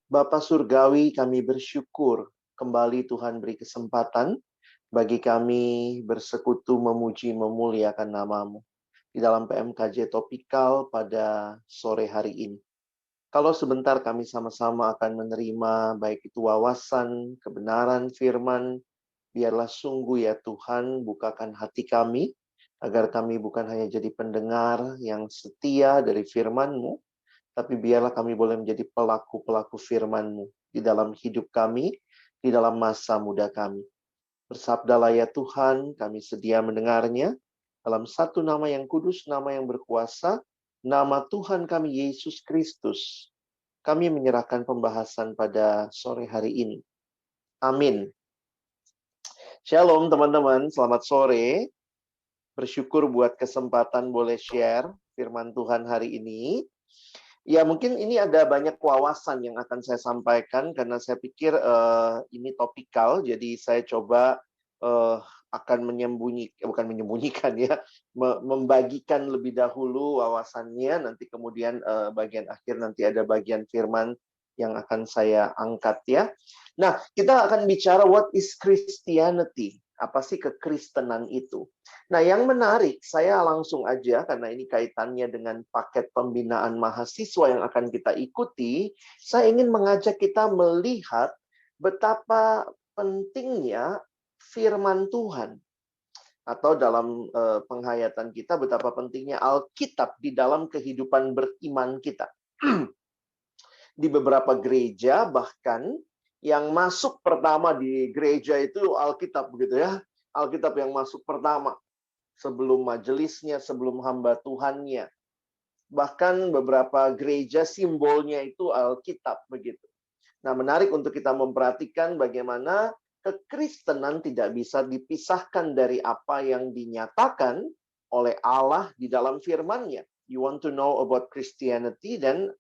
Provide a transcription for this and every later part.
Bapa Surgawi, kami bersyukur kembali Tuhan beri kesempatan bagi kami bersekutu memuji memuliakan nama-Mu di dalam PMKJ Topikal pada sore hari ini. Kalau sebentar kami sama-sama akan menerima baik itu wawasan, kebenaran firman, biarlah sungguh ya Tuhan bukakan hati kami agar kami bukan hanya jadi pendengar yang setia dari firman-Mu, tapi biarlah kami boleh menjadi pelaku-pelaku firman-Mu di dalam hidup kami, di dalam masa muda kami. Bersabdalah ya Tuhan, kami sedia mendengarnya. Dalam satu nama yang kudus, nama yang berkuasa, nama Tuhan kami Yesus Kristus. Kami menyerahkan pembahasan pada sore hari ini. Amin. Shalom teman-teman, selamat sore. Bersyukur buat kesempatan boleh share firman Tuhan hari ini. Ya, mungkin ini ada banyak wawasan yang akan saya sampaikan karena saya pikir ini topikal, jadi saya coba akan bukan menyembunyikan ya, membagikan lebih dahulu wawasannya, nanti kemudian bagian akhir nanti ada bagian firman yang akan saya angkat ya. Nah, kita akan bicara what is Christianity, apa sih kekristenan itu. Nah, yang menarik, saya langsung aja, karena ini kaitannya dengan paket pembinaan mahasiswa yang akan kita ikuti, saya ingin mengajak kita melihat betapa pentingnya firman Tuhan. Atau dalam penghayatan kita, betapa pentingnya Alkitab di dalam kehidupan beriman kita. Di beberapa gereja, bahkan yang masuk pertama di gereja itu Alkitab, begitu ya. Alkitab yang masuk pertama. Sebelum majelisnya, sebelum hamba Tuhannya. Bahkan beberapa gereja simbolnya itu Alkitab begitu. Nah, menarik untuk kita memperhatikan bagaimana kekristenan tidak bisa dipisahkan dari apa yang dinyatakan oleh Allah di dalam firman-Nya. You want to know about Christianity, then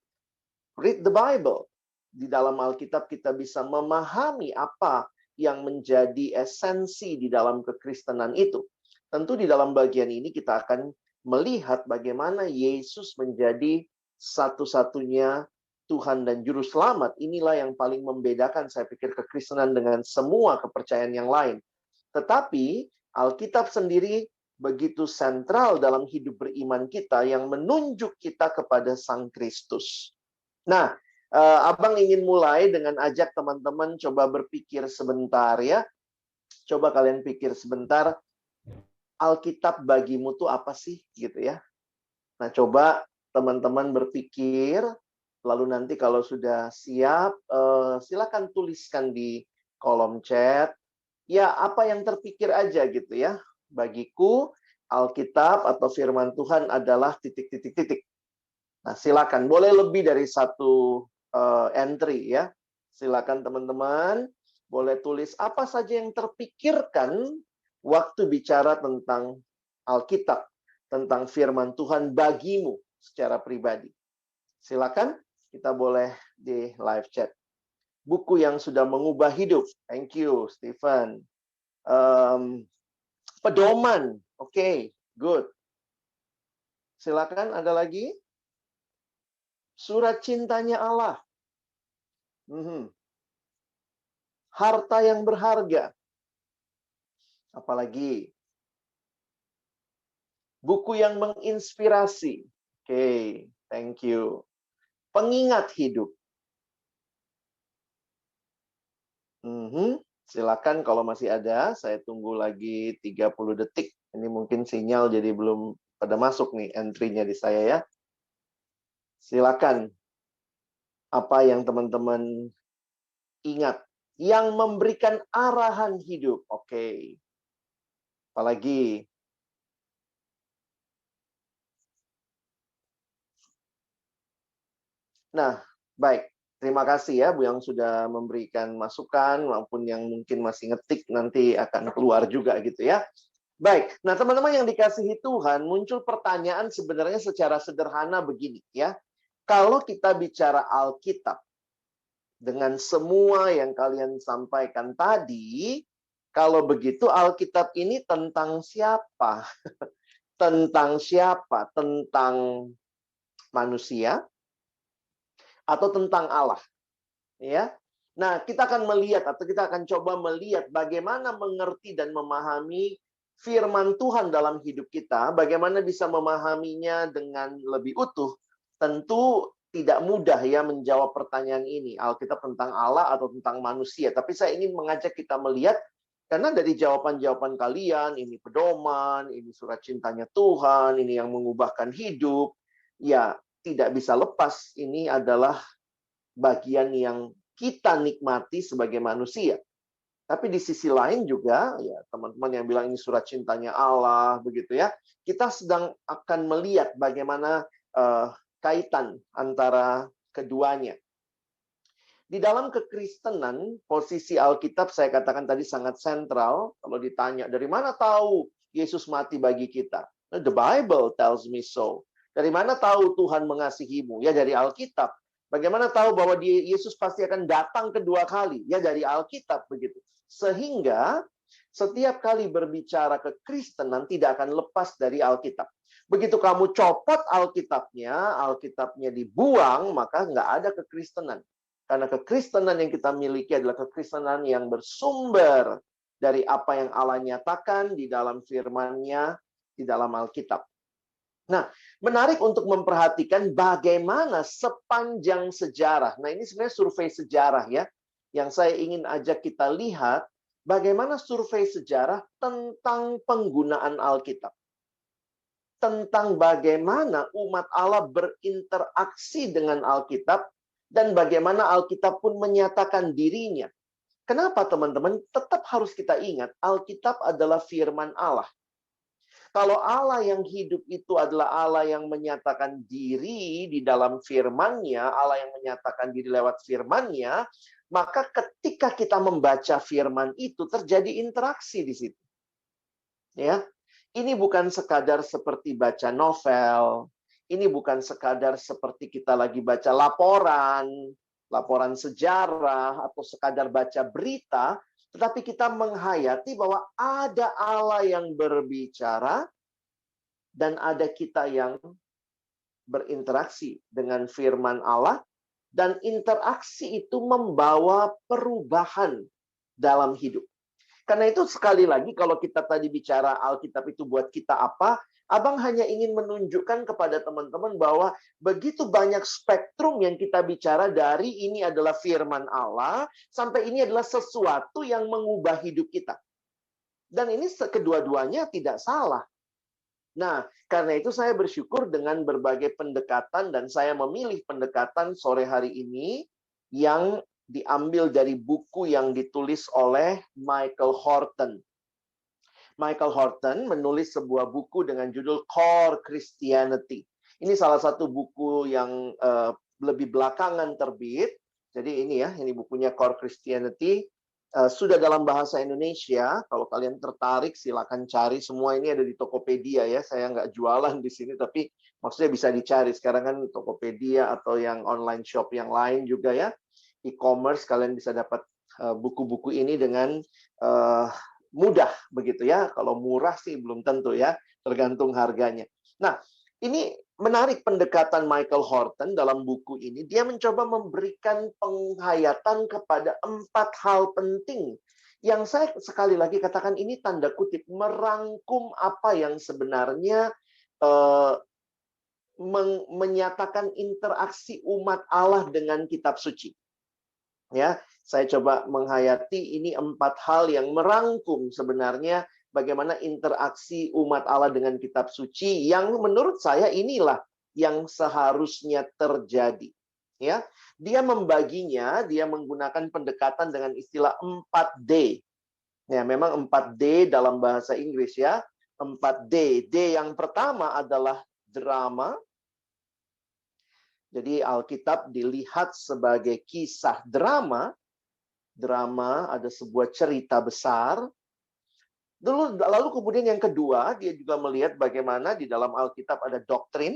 read the Bible. Di dalam Alkitab kita bisa memahami apa yang menjadi esensi di dalam kekristenan itu. Tentu di dalam bagian ini kita akan melihat bagaimana Yesus menjadi satu-satunya Tuhan dan Juru Selamat. Inilah yang paling membedakan saya pikir kekristenan dengan semua kepercayaan yang lain. Tetapi Alkitab sendiri begitu sentral dalam hidup beriman kita yang menunjuk kita kepada Sang Kristus. Nah, Abang ingin mulai dengan ajak teman-teman coba berpikir sebentar ya. Coba kalian pikir sebentar, Alkitab bagimu tuh apa sih gitu ya. Nah, coba teman-teman berpikir, lalu nanti kalau sudah siap, silakan tuliskan di kolom chat. Ya, apa yang terpikir aja gitu ya. Bagiku, Alkitab atau firman Tuhan adalah titik-titik-titik. Nah, silakan. Boleh lebih dari satu entry ya. Silakan teman-teman. Boleh tulis apa saja yang terpikirkan waktu bicara tentang Alkitab. Tentang firman Tuhan bagimu secara pribadi. Silakan. Kita boleh di live chat. Buku yang sudah mengubah hidup. Thank you, Stephen. Pedoman. Oke, good. Silakan, ada lagi? Surat cintanya Allah. Harta yang berharga. Apalagi? Buku yang menginspirasi. Oke, thank you. Pengingat hidup. Silakan kalau masih ada, saya tunggu lagi 30 detik. Ini mungkin sinyal jadi belum pada masuk nih entry-nya di saya ya. Silakan. Apa yang teman-teman ingat? Yang memberikan arahan hidup. Oke. Apalagi? Nah, baik. Terima kasih ya Bu yang sudah memberikan masukan maupun yang mungkin masih ngetik nanti akan keluar juga gitu ya. Baik. Nah, teman-teman yang dikasihi Tuhan, muncul pertanyaan sebenarnya secara sederhana begini ya. Kalau kita bicara Alkitab dengan semua yang kalian sampaikan tadi, kalau begitu Alkitab ini tentang siapa? Tentang siapa? Tentang manusia atau tentang Allah? Ya. Nah, kita akan melihat atau kita akan coba melihat bagaimana mengerti dan memahami firman Tuhan dalam hidup kita, bagaimana bisa memahaminya dengan lebih utuh. Tentu tidak mudah ya menjawab pertanyaan ini, Alkitab tentang Allah atau tentang manusia. Tapi saya ingin mengajak kita melihat, karena dari jawaban-jawaban kalian, ini pedoman, ini surat cintanya Tuhan, ini yang mengubahkan hidup, ya tidak bisa lepas, ini adalah bagian yang kita nikmati sebagai manusia. Tapi di sisi lain juga, ya teman-teman yang bilang ini surat cintanya Allah, begitu ya. Kita sedang akan melihat bagaimana kaitan antara keduanya. Di dalam kekristenan, posisi Alkitab saya katakan tadi sangat sentral. Kalau ditanya, dari mana tahu Yesus mati bagi kita? The Bible tells me so. Dari mana tahu Tuhan mengasihimu? Ya dari Alkitab. Bagaimana tahu bahwa Yesus pasti akan datang kedua kali? Ya dari Alkitab begitu. Sehingga setiap kali berbicara kekristenan tidak akan lepas dari Alkitab. Begitu kamu copot Alkitabnya dibuang, maka nggak ada kekristenan. Karena kekristenan yang kita miliki adalah kekristenan yang bersumber dari apa yang Allah nyatakan di dalam firman-Nya, di dalam Alkitab. Nah, menarik untuk memperhatikan bagaimana sepanjang sejarah. Nah, ini sebenarnya survei sejarah ya, yang saya ingin ajak kita lihat bagaimana survei sejarah tentang penggunaan Alkitab. Tentang bagaimana umat Allah berinteraksi dengan Alkitab, dan bagaimana Alkitab pun menyatakan dirinya. Kenapa teman-teman? Tetap harus kita ingat, Alkitab adalah firman Allah. Kalau Allah yang hidup itu adalah Allah yang menyatakan diri di dalam firman-Nya, Allah yang menyatakan diri lewat firman-Nya, maka ketika kita membaca firman itu terjadi interaksi di situ. Ya. Ini bukan sekadar seperti baca novel, ini bukan sekadar seperti kita lagi baca laporan sejarah, atau sekadar baca berita, tetapi kita menghayati bahwa ada Allah yang berbicara, dan ada kita yang berinteraksi dengan firman Allah, dan interaksi itu membawa perubahan dalam hidup. Karena itu sekali lagi kalau kita tadi bicara Alkitab itu buat kita apa, Abang hanya ingin menunjukkan kepada teman-teman bahwa begitu banyak spektrum yang kita bicara dari ini adalah firman Allah, sampai ini adalah sesuatu yang mengubah hidup kita. Dan ini kedua-duanya tidak salah. Nah, karena itu saya bersyukur dengan berbagai pendekatan, dan saya memilih pendekatan sore hari ini yang diambil dari buku yang ditulis oleh Michael Horton. Michael Horton menulis sebuah buku dengan judul Core Christianity. Ini salah satu buku yang lebih belakangan terbit. Jadi ini bukunya Core Christianity. Sudah dalam bahasa Indonesia. Kalau kalian tertarik, silakan cari. Semua ini ada di Tokopedia ya. Saya nggak jualan di sini, tapi maksudnya bisa dicari. Sekarang kan Tokopedia atau yang online shop yang lain juga ya. E-commerce, kalian bisa dapat buku-buku ini dengan mudah begitu ya. Kalau murah sih belum tentu ya, tergantung harganya. Nah, ini menarik pendekatan Michael Horton dalam buku ini. Dia mencoba memberikan penghayatan kepada 4 hal penting yang saya sekali lagi katakan ini tanda kutip merangkum apa yang sebenarnya menyatakan interaksi umat Allah dengan kitab suci. Ya, saya coba menghayati ini 4 hal yang merangkum sebenarnya bagaimana interaksi umat Allah dengan kitab suci, yang menurut saya inilah yang seharusnya terjadi. Ya, dia membaginya, dia menggunakan pendekatan dengan istilah 4D. Ya, memang 4D dalam bahasa Inggris ya. 4D. D yang pertama adalah drama. Jadi Alkitab dilihat sebagai kisah drama. Drama ada sebuah cerita besar. Lalu kemudian yang kedua, dia juga melihat bagaimana di dalam Alkitab ada doktrin.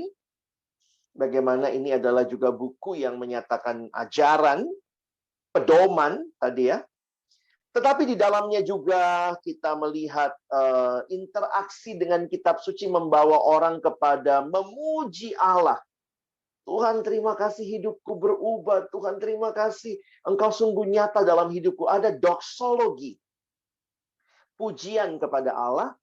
Bagaimana ini adalah juga buku yang menyatakan ajaran, pedoman tadi ya. Tetapi di dalamnya juga kita melihat interaksi dengan kitab suci membawa orang kepada memuji Allah. Tuhan terima kasih hidupku berubah. Tuhan terima kasih Engkau sungguh nyata dalam hidupku. Ada doksologi. Pujian kepada Allah.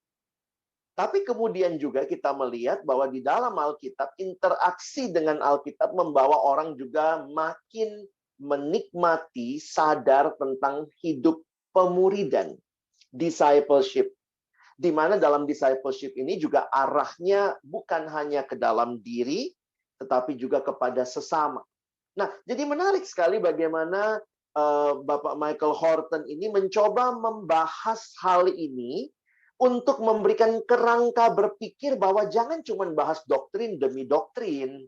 Tapi kemudian juga kita melihat bahwa di dalam Alkitab, interaksi dengan Alkitab membawa orang juga makin menikmati, sadar tentang hidup pemuridan. Discipleship. Di mana dalam discipleship ini juga arahnya bukan hanya ke dalam diri, tetapi juga kepada sesama. Nah, jadi menarik sekali bagaimana Bapak Michael Horton ini mencoba membahas hal ini untuk memberikan kerangka berpikir bahwa jangan cuma bahas doktrin demi doktrin.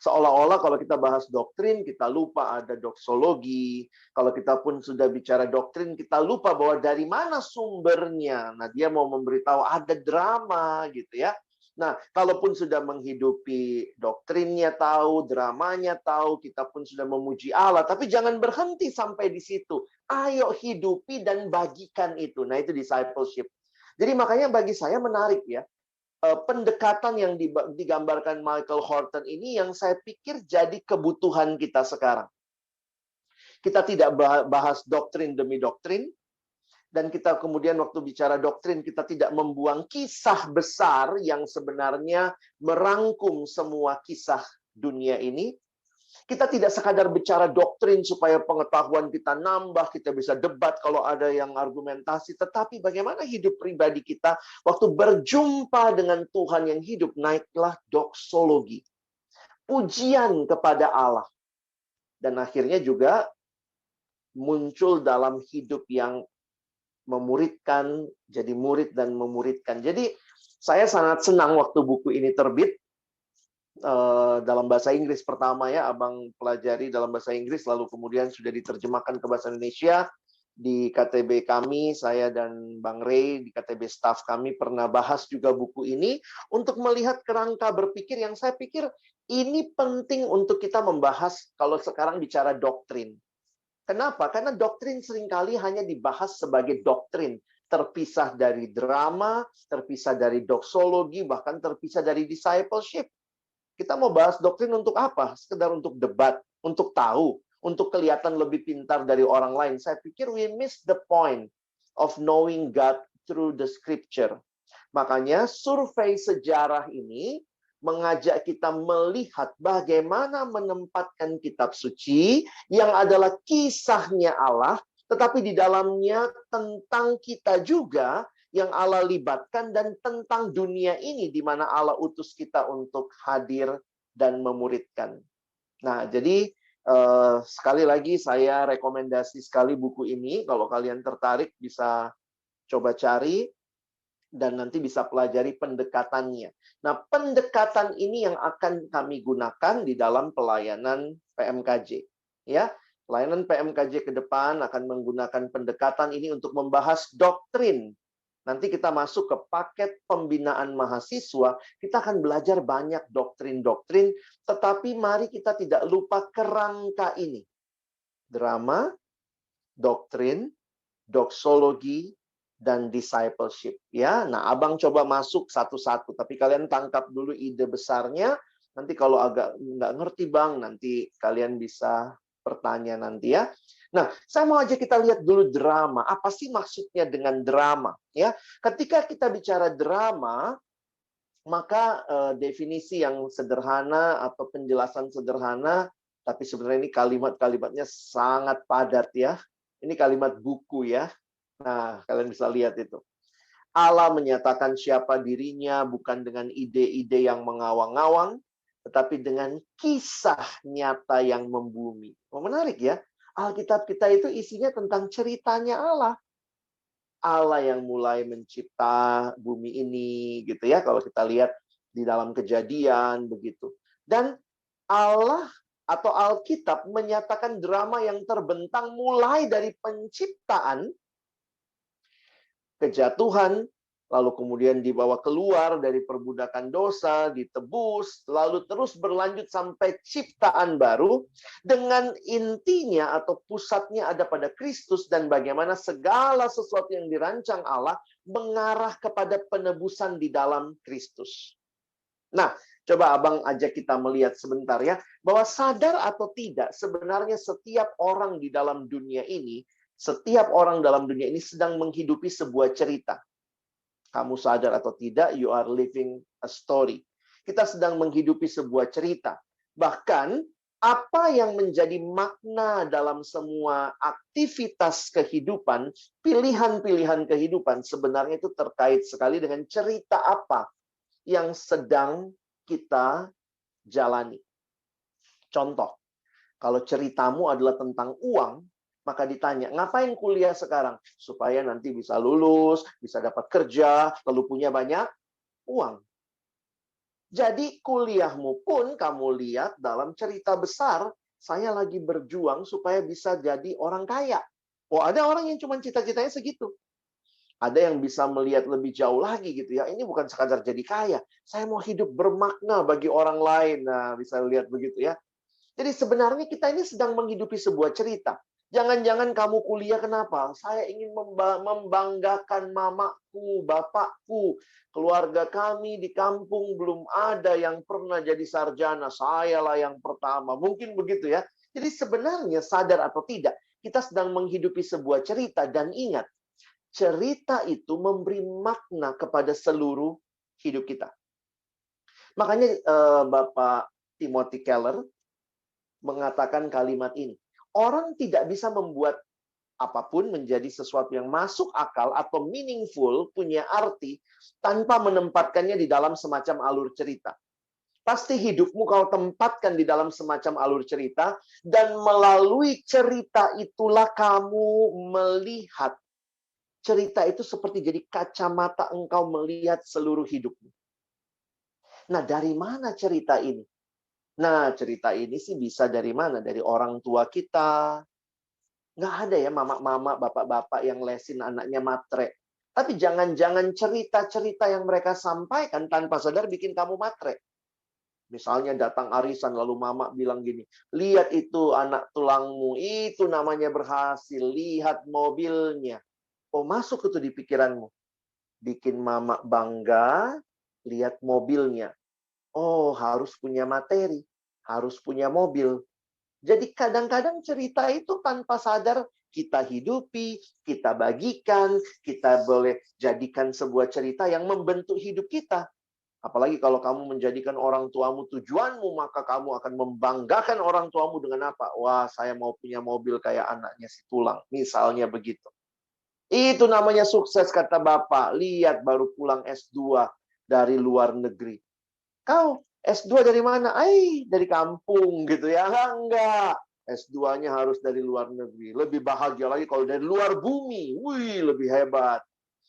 Seolah-olah kalau kita bahas doktrin, kita lupa ada doksologi. Kalau kita pun sudah bicara doktrin, kita lupa bahwa dari mana sumbernya. Nah, dia mau memberitahu ada drama gitu ya. Nah, kalaupun sudah menghidupi doktrinnya tahu, dramanya tahu, kita pun sudah memuji Allah. Tapi jangan berhenti sampai di situ. Ayo hidupi dan bagikan itu. Nah, itu discipleship. Jadi makanya bagi saya menarik ya. Pendekatan yang digambarkan Michael Horton ini yang saya pikir jadi kebutuhan kita sekarang. Kita tidak bahas doktrin demi doktrin. Dan kita kemudian waktu bicara doktrin, kita tidak membuang kisah besar yang sebenarnya merangkum semua kisah dunia ini. Kita tidak sekadar bicara doktrin supaya pengetahuan kita nambah, kita bisa debat kalau ada yang argumentasi. Tetapi bagaimana hidup pribadi kita waktu berjumpa dengan Tuhan yang hidup, naiklah doksologi. Pujian kepada Allah. Dan akhirnya juga muncul dalam hidup yang memuridkan, jadi murid dan memuridkan. Jadi saya sangat senang waktu buku ini terbit dalam bahasa Inggris pertama ya, Abang pelajari dalam bahasa Inggris, lalu kemudian sudah diterjemahkan ke bahasa Indonesia. Di KTB kami, saya dan Bang Ray, di KTB staff kami pernah bahas juga buku ini untuk melihat kerangka berpikir yang saya pikir ini penting untuk kita membahas kalau sekarang bicara doktrin. Kenapa? Karena doktrin seringkali hanya dibahas sebagai doktrin. Terpisah dari drama, terpisah dari doksologi, bahkan terpisah dari discipleship. Kita mau bahas doktrin untuk apa? Sekedar untuk debat, untuk tahu, untuk kelihatan lebih pintar dari orang lain. Saya pikir we miss the point of knowing God through the scripture. Makanya survei sejarah ini mengajak kita melihat bagaimana menempatkan kitab suci yang adalah kisahnya Allah, tetapi di dalamnya tentang kita juga yang Allah libatkan dan tentang dunia ini di mana Allah utus kita untuk hadir dan memuridkan. Nah, jadi sekali lagi saya rekomendasi sekali buku ini. Kalau kalian tertarik bisa coba cari. Dan nanti bisa pelajari pendekatannya. Nah, pendekatan ini yang akan kami gunakan di dalam pelayanan PMKJ. Ya, pelayanan PMKJ ke depan akan menggunakan pendekatan ini untuk membahas doktrin. Nanti kita masuk ke paket pembinaan mahasiswa, kita akan belajar banyak doktrin-doktrin, tetapi mari kita tidak lupa kerangka ini. Drama, doktrin, doksologi, dan discipleship ya. Nah, Abang coba masuk satu-satu, tapi kalian tangkap dulu ide besarnya. Nanti kalau agak nggak ngerti Bang, nanti kalian bisa bertanya nanti ya. Nah, saya mau aja kita lihat dulu drama. Apa sih maksudnya dengan drama? Ya, ketika kita bicara drama, maka definisi yang sederhana atau penjelasan sederhana, tapi sebenarnya ini kalimat-kalimatnya sangat padat ya. Ini kalimat buku ya. Nah, kalian bisa lihat itu. Allah menyatakan siapa dirinya bukan dengan ide-ide yang mengawang-awang, tetapi dengan kisah nyata yang membumi. Oh, menarik ya. Alkitab kita itu isinya tentang ceritanya Allah. Allah yang mulai mencipta bumi ini, gitu ya. Kalau kita lihat di dalam Kejadian, begitu. Dan Allah atau Alkitab menyatakan drama yang terbentang mulai dari penciptaan, kejatuhan, lalu kemudian dibawa keluar dari perbudakan dosa, ditebus, lalu terus berlanjut sampai ciptaan baru, dengan intinya atau pusatnya ada pada Kristus dan bagaimana segala sesuatu yang dirancang Allah mengarah kepada penebusan di dalam Kristus. Nah, Coba Abang ajak kita melihat sebentar ya, bahwa sadar atau tidak, sebenarnya setiap orang di dalam dunia ini, setiap orang dalam dunia ini sedang menghidupi sebuah cerita. Kamu sadar atau tidak, you are living a story. Kita sedang menghidupi sebuah cerita. Bahkan, apa yang menjadi makna dalam semua aktivitas kehidupan, pilihan-pilihan kehidupan, sebenarnya itu terkait sekali dengan cerita apa yang sedang kita jalani. Contoh, kalau ceritamu adalah tentang uang, maka ditanya, ngapain kuliah sekarang? Supaya nanti bisa lulus, bisa dapat kerja, lalu punya banyak uang. Jadi kuliahmu pun kamu lihat dalam cerita besar, saya lagi berjuang supaya bisa jadi orang kaya. Oh, ada orang yang cuma cita-citanya segitu. Ada yang bisa melihat lebih jauh lagi gitu ya. Ini bukan sekadar jadi kaya. Saya mau hidup bermakna bagi orang lain. Nah, bisa lihat begitu ya. Jadi sebenarnya kita ini sedang menghidupi sebuah cerita. Jangan-jangan kamu kuliah kenapa? Saya ingin membanggakan mamaku, bapakku, keluarga kami di kampung belum ada yang pernah jadi sarjana. Sayalah yang pertama. Mungkin begitu ya. Jadi sebenarnya sadar atau tidak, kita sedang menghidupi sebuah cerita. Dan ingat, cerita itu memberi makna kepada seluruh hidup kita. Makanya Bapak Timothy Keller mengatakan kalimat ini. Orang tidak bisa membuat apapun menjadi sesuatu yang masuk akal atau meaningful, punya arti, tanpa menempatkannya di dalam semacam alur cerita. Pasti hidupmu kau tempatkan di dalam semacam alur cerita, dan melalui cerita itulah kamu melihat. Cerita itu seperti jadi kacamata engkau melihat seluruh hidupmu. Nah, dari mana cerita ini? Nah, cerita ini sih bisa dari mana? Dari orang tua kita. Nggak ada ya mama-mama, bapak-bapak yang lesin anaknya matre. Tapi jangan-jangan cerita-cerita yang mereka sampaikan tanpa sadar bikin kamu matre. Misalnya datang arisan, lalu mama bilang gini, lihat itu anak tulangmu, itu namanya berhasil, lihat mobilnya. Oh, masuk itu di pikiranmu. Bikin mama bangga, lihat mobilnya. Oh, harus punya materi, harus punya mobil. Jadi kadang-kadang cerita itu tanpa sadar kita hidupi, kita bagikan, kita boleh jadikan sebuah cerita yang membentuk hidup kita. Apalagi kalau kamu menjadikan orang tuamu tujuanmu, maka kamu akan membanggakan orang tuamu dengan apa? Wah, saya mau punya mobil kayak anaknya si tulang. Misalnya begitu. Itu namanya sukses, kata Bapak. Lihat, baru pulang S2 dari luar negeri. Kau S2 dari mana? Dari kampung gitu ya. Enggak. S2-nya harus dari luar negeri. Lebih bahagia lagi kalau dari luar bumi. Wih, lebih hebat.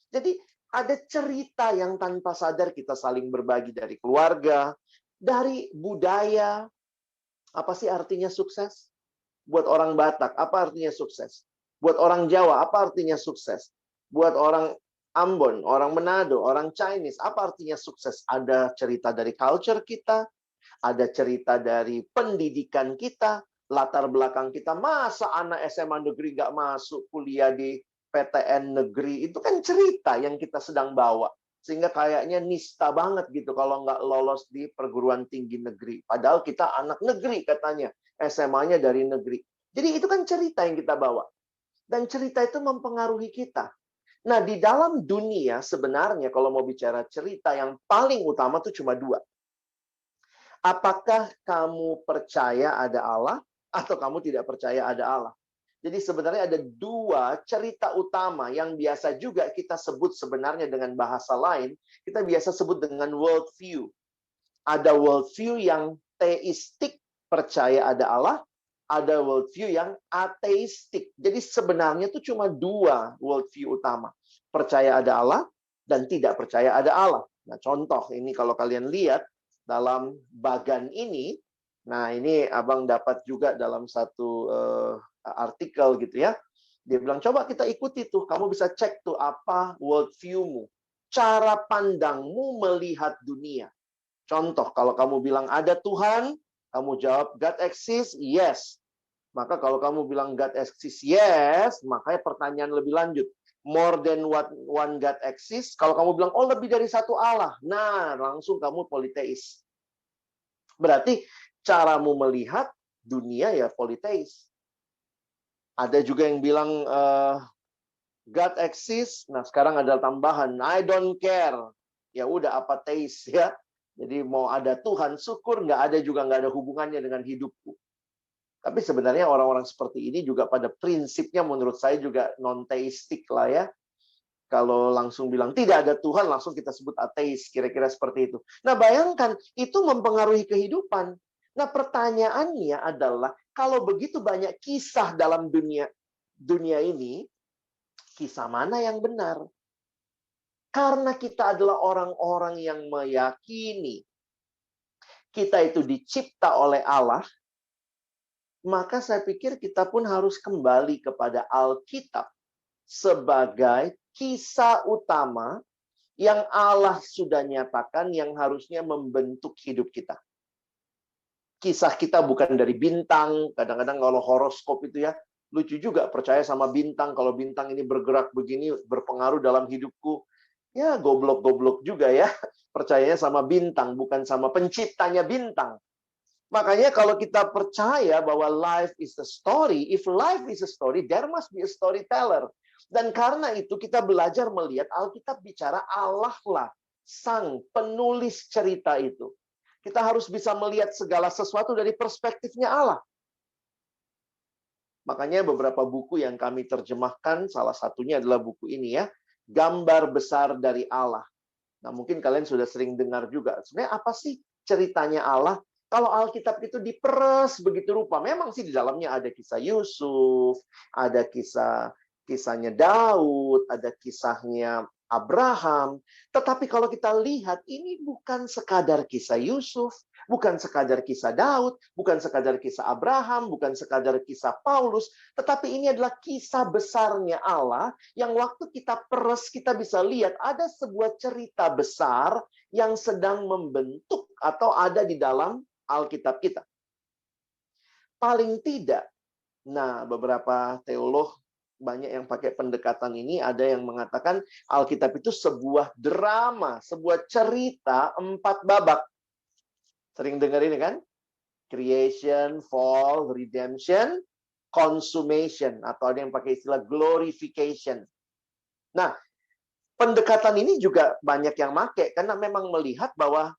Jadi ada cerita yang tanpa sadar kita saling berbagi dari keluarga, dari budaya. Apa sih artinya sukses? Buat orang Batak, apa artinya sukses? Buat orang Jawa, apa artinya sukses? Buat orang Ambon, orang Manado, orang Chinese, apa artinya sukses? Ada cerita dari culture kita, ada cerita dari pendidikan kita, latar belakang kita. Masa anak SMA negeri nggak masuk kuliah di PTN negeri? Itu kan cerita yang kita sedang bawa. Sehingga kayaknya nista banget gitu kalau nggak lolos di perguruan tinggi negeri. Padahal kita anak negeri katanya. SMA-nya dari negeri. Jadi itu kan cerita yang kita bawa. Dan cerita itu mempengaruhi kita. Nah, di dalam dunia sebenarnya kalau mau bicara cerita yang paling utama itu cuma dua. Apakah kamu percaya ada Allah atau kamu tidak percaya ada Allah? Jadi sebenarnya ada dua cerita utama yang biasa juga kita sebut sebenarnya dengan bahasa lain. Kita biasa sebut dengan world view. Ada world view yang teistik, percaya ada Allah. Ada world view yang ateistik. Jadi sebenarnya itu cuma dua world view utama. Percaya ada Allah dan tidak percaya ada Allah. Nah, contoh ini kalau kalian lihat dalam bagan ini, nah ini abang dapat juga dalam satu artikel gitu ya. Dia bilang, coba kita ikuti tuh. Kamu bisa cek tuh apa world view-mu. Cara pandangmu melihat dunia. Contoh, kalau kamu bilang ada Tuhan, kamu jawab God exists, yes. Maka kalau kamu bilang God exists, yes, makanya pertanyaan lebih lanjut. More than one God exists. Kalau kamu bilang, oh lebih dari satu Allah. Nah, langsung kamu politeis. Berarti caramu melihat dunia ya politeis. Ada juga yang bilang God exists. Nah, sekarang ada tambahan I don't care. Ya udah apateis ya. Jadi mau ada Tuhan, syukur, nggak ada juga nggak ada hubungannya dengan hidupku. Tapi sebenarnya orang-orang seperti ini juga pada prinsipnya menurut saya juga non-teistik lah ya. Kalau langsung bilang tidak ada Tuhan, langsung kita sebut ateis, kira-kira seperti itu. Nah, bayangkan, itu mempengaruhi kehidupan. Nah, pertanyaannya adalah, kalau begitu banyak kisah dalam dunia ini, kisah mana yang benar? Karena kita adalah orang-orang yang meyakini kita itu dicipta oleh Allah, maka saya pikir kita pun harus kembali kepada Alkitab sebagai kisah utama yang Allah sudah nyatakan yang harusnya membentuk hidup kita. Kisah kita bukan dari bintang. Kadang-kadang kalau horoskop itu ya, lucu juga percaya sama bintang. Kalau bintang ini bergerak begini, berpengaruh dalam hidupku. Ya, goblok-goblok juga ya. Percayanya sama bintang, bukan sama penciptanya bintang. Makanya kalau kita percaya bahwa life is a story, if life is a story, there must be a storyteller. Dan karena itu kita belajar melihat Alkitab bicara Allah lah, sang penulis cerita itu. Kita harus bisa melihat segala sesuatu dari perspektifnya Allah. Makanya beberapa buku yang kami terjemahkan, salah satunya adalah buku ini ya, Gambar Besar dari Allah. Nah, mungkin kalian sudah sering dengar juga. Sebenarnya apa sih ceritanya Allah? Kalau Alkitab itu diperes begitu rupa, memang sih di dalamnya ada kisah Yusuf, ada kisahnya Daud, ada kisahnya Abraham. Tetapi kalau kita lihat, ini bukan sekadar kisah Yusuf, bukan sekadar kisah Daud, bukan sekadar kisah Abraham, bukan sekadar kisah Paulus, tetapi ini adalah kisah besarnya Allah yang waktu kita peres, kita bisa lihat ada sebuah cerita besar yang sedang membentuk atau ada di dalam Alkitab kita. Paling tidak, nah beberapa teolog banyak yang pakai pendekatan ini, ada yang mengatakan Alkitab itu sebuah drama, sebuah cerita 4 babak. Sering dengar ini kan? Creation, fall, redemption, consummation, atau ada yang pakai istilah glorification. Nah, pendekatan ini juga banyak yang pakai karena memang melihat bahwa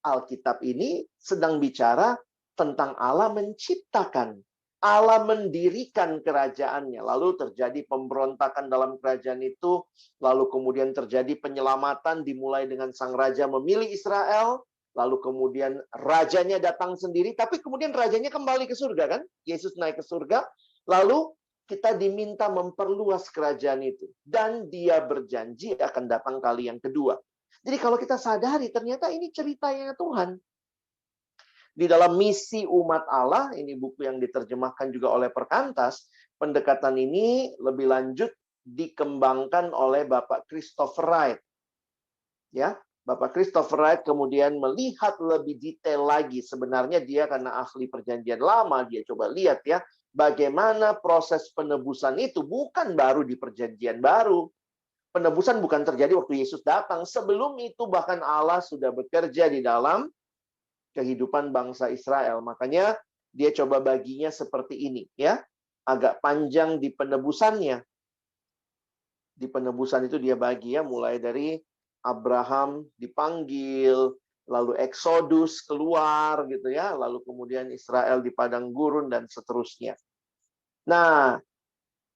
Alkitab ini sedang bicara tentang Allah menciptakan. Allah mendirikan kerajaannya. Lalu terjadi pemberontakan dalam kerajaan itu. Lalu kemudian terjadi penyelamatan dimulai dengan sang raja memilih Israel. Lalu kemudian rajanya datang sendiri. Tapi kemudian rajanya kembali ke surga kan? Yesus naik ke surga. Lalu kita diminta memperluas kerajaan itu. Dan dia berjanji akan datang kali yang kedua. Jadi kalau kita sadari, ternyata ini ceritanya Tuhan. Di dalam misi umat Allah, ini buku yang diterjemahkan juga oleh Perkantas, pendekatan ini lebih lanjut dikembangkan oleh Bapak Christopher Wright. Ya, Bapak Christopher Wright kemudian melihat lebih detail lagi. Sebenarnya dia karena ahli perjanjian lama, dia coba lihat ya, bagaimana proses penebusan itu bukan baru di perjanjian baru. Penebusan bukan terjadi waktu Yesus datang. Sebelum itu bahkan Allah sudah bekerja di dalam kehidupan bangsa Israel. Makanya dia coba baginya seperti ini, ya. Agak panjang di penebusannya. Di penebusan itu dia bagi ya, mulai dari Abraham dipanggil, lalu Exodus keluar gitu ya, lalu kemudian Israel di padang gurun dan seterusnya. Nah,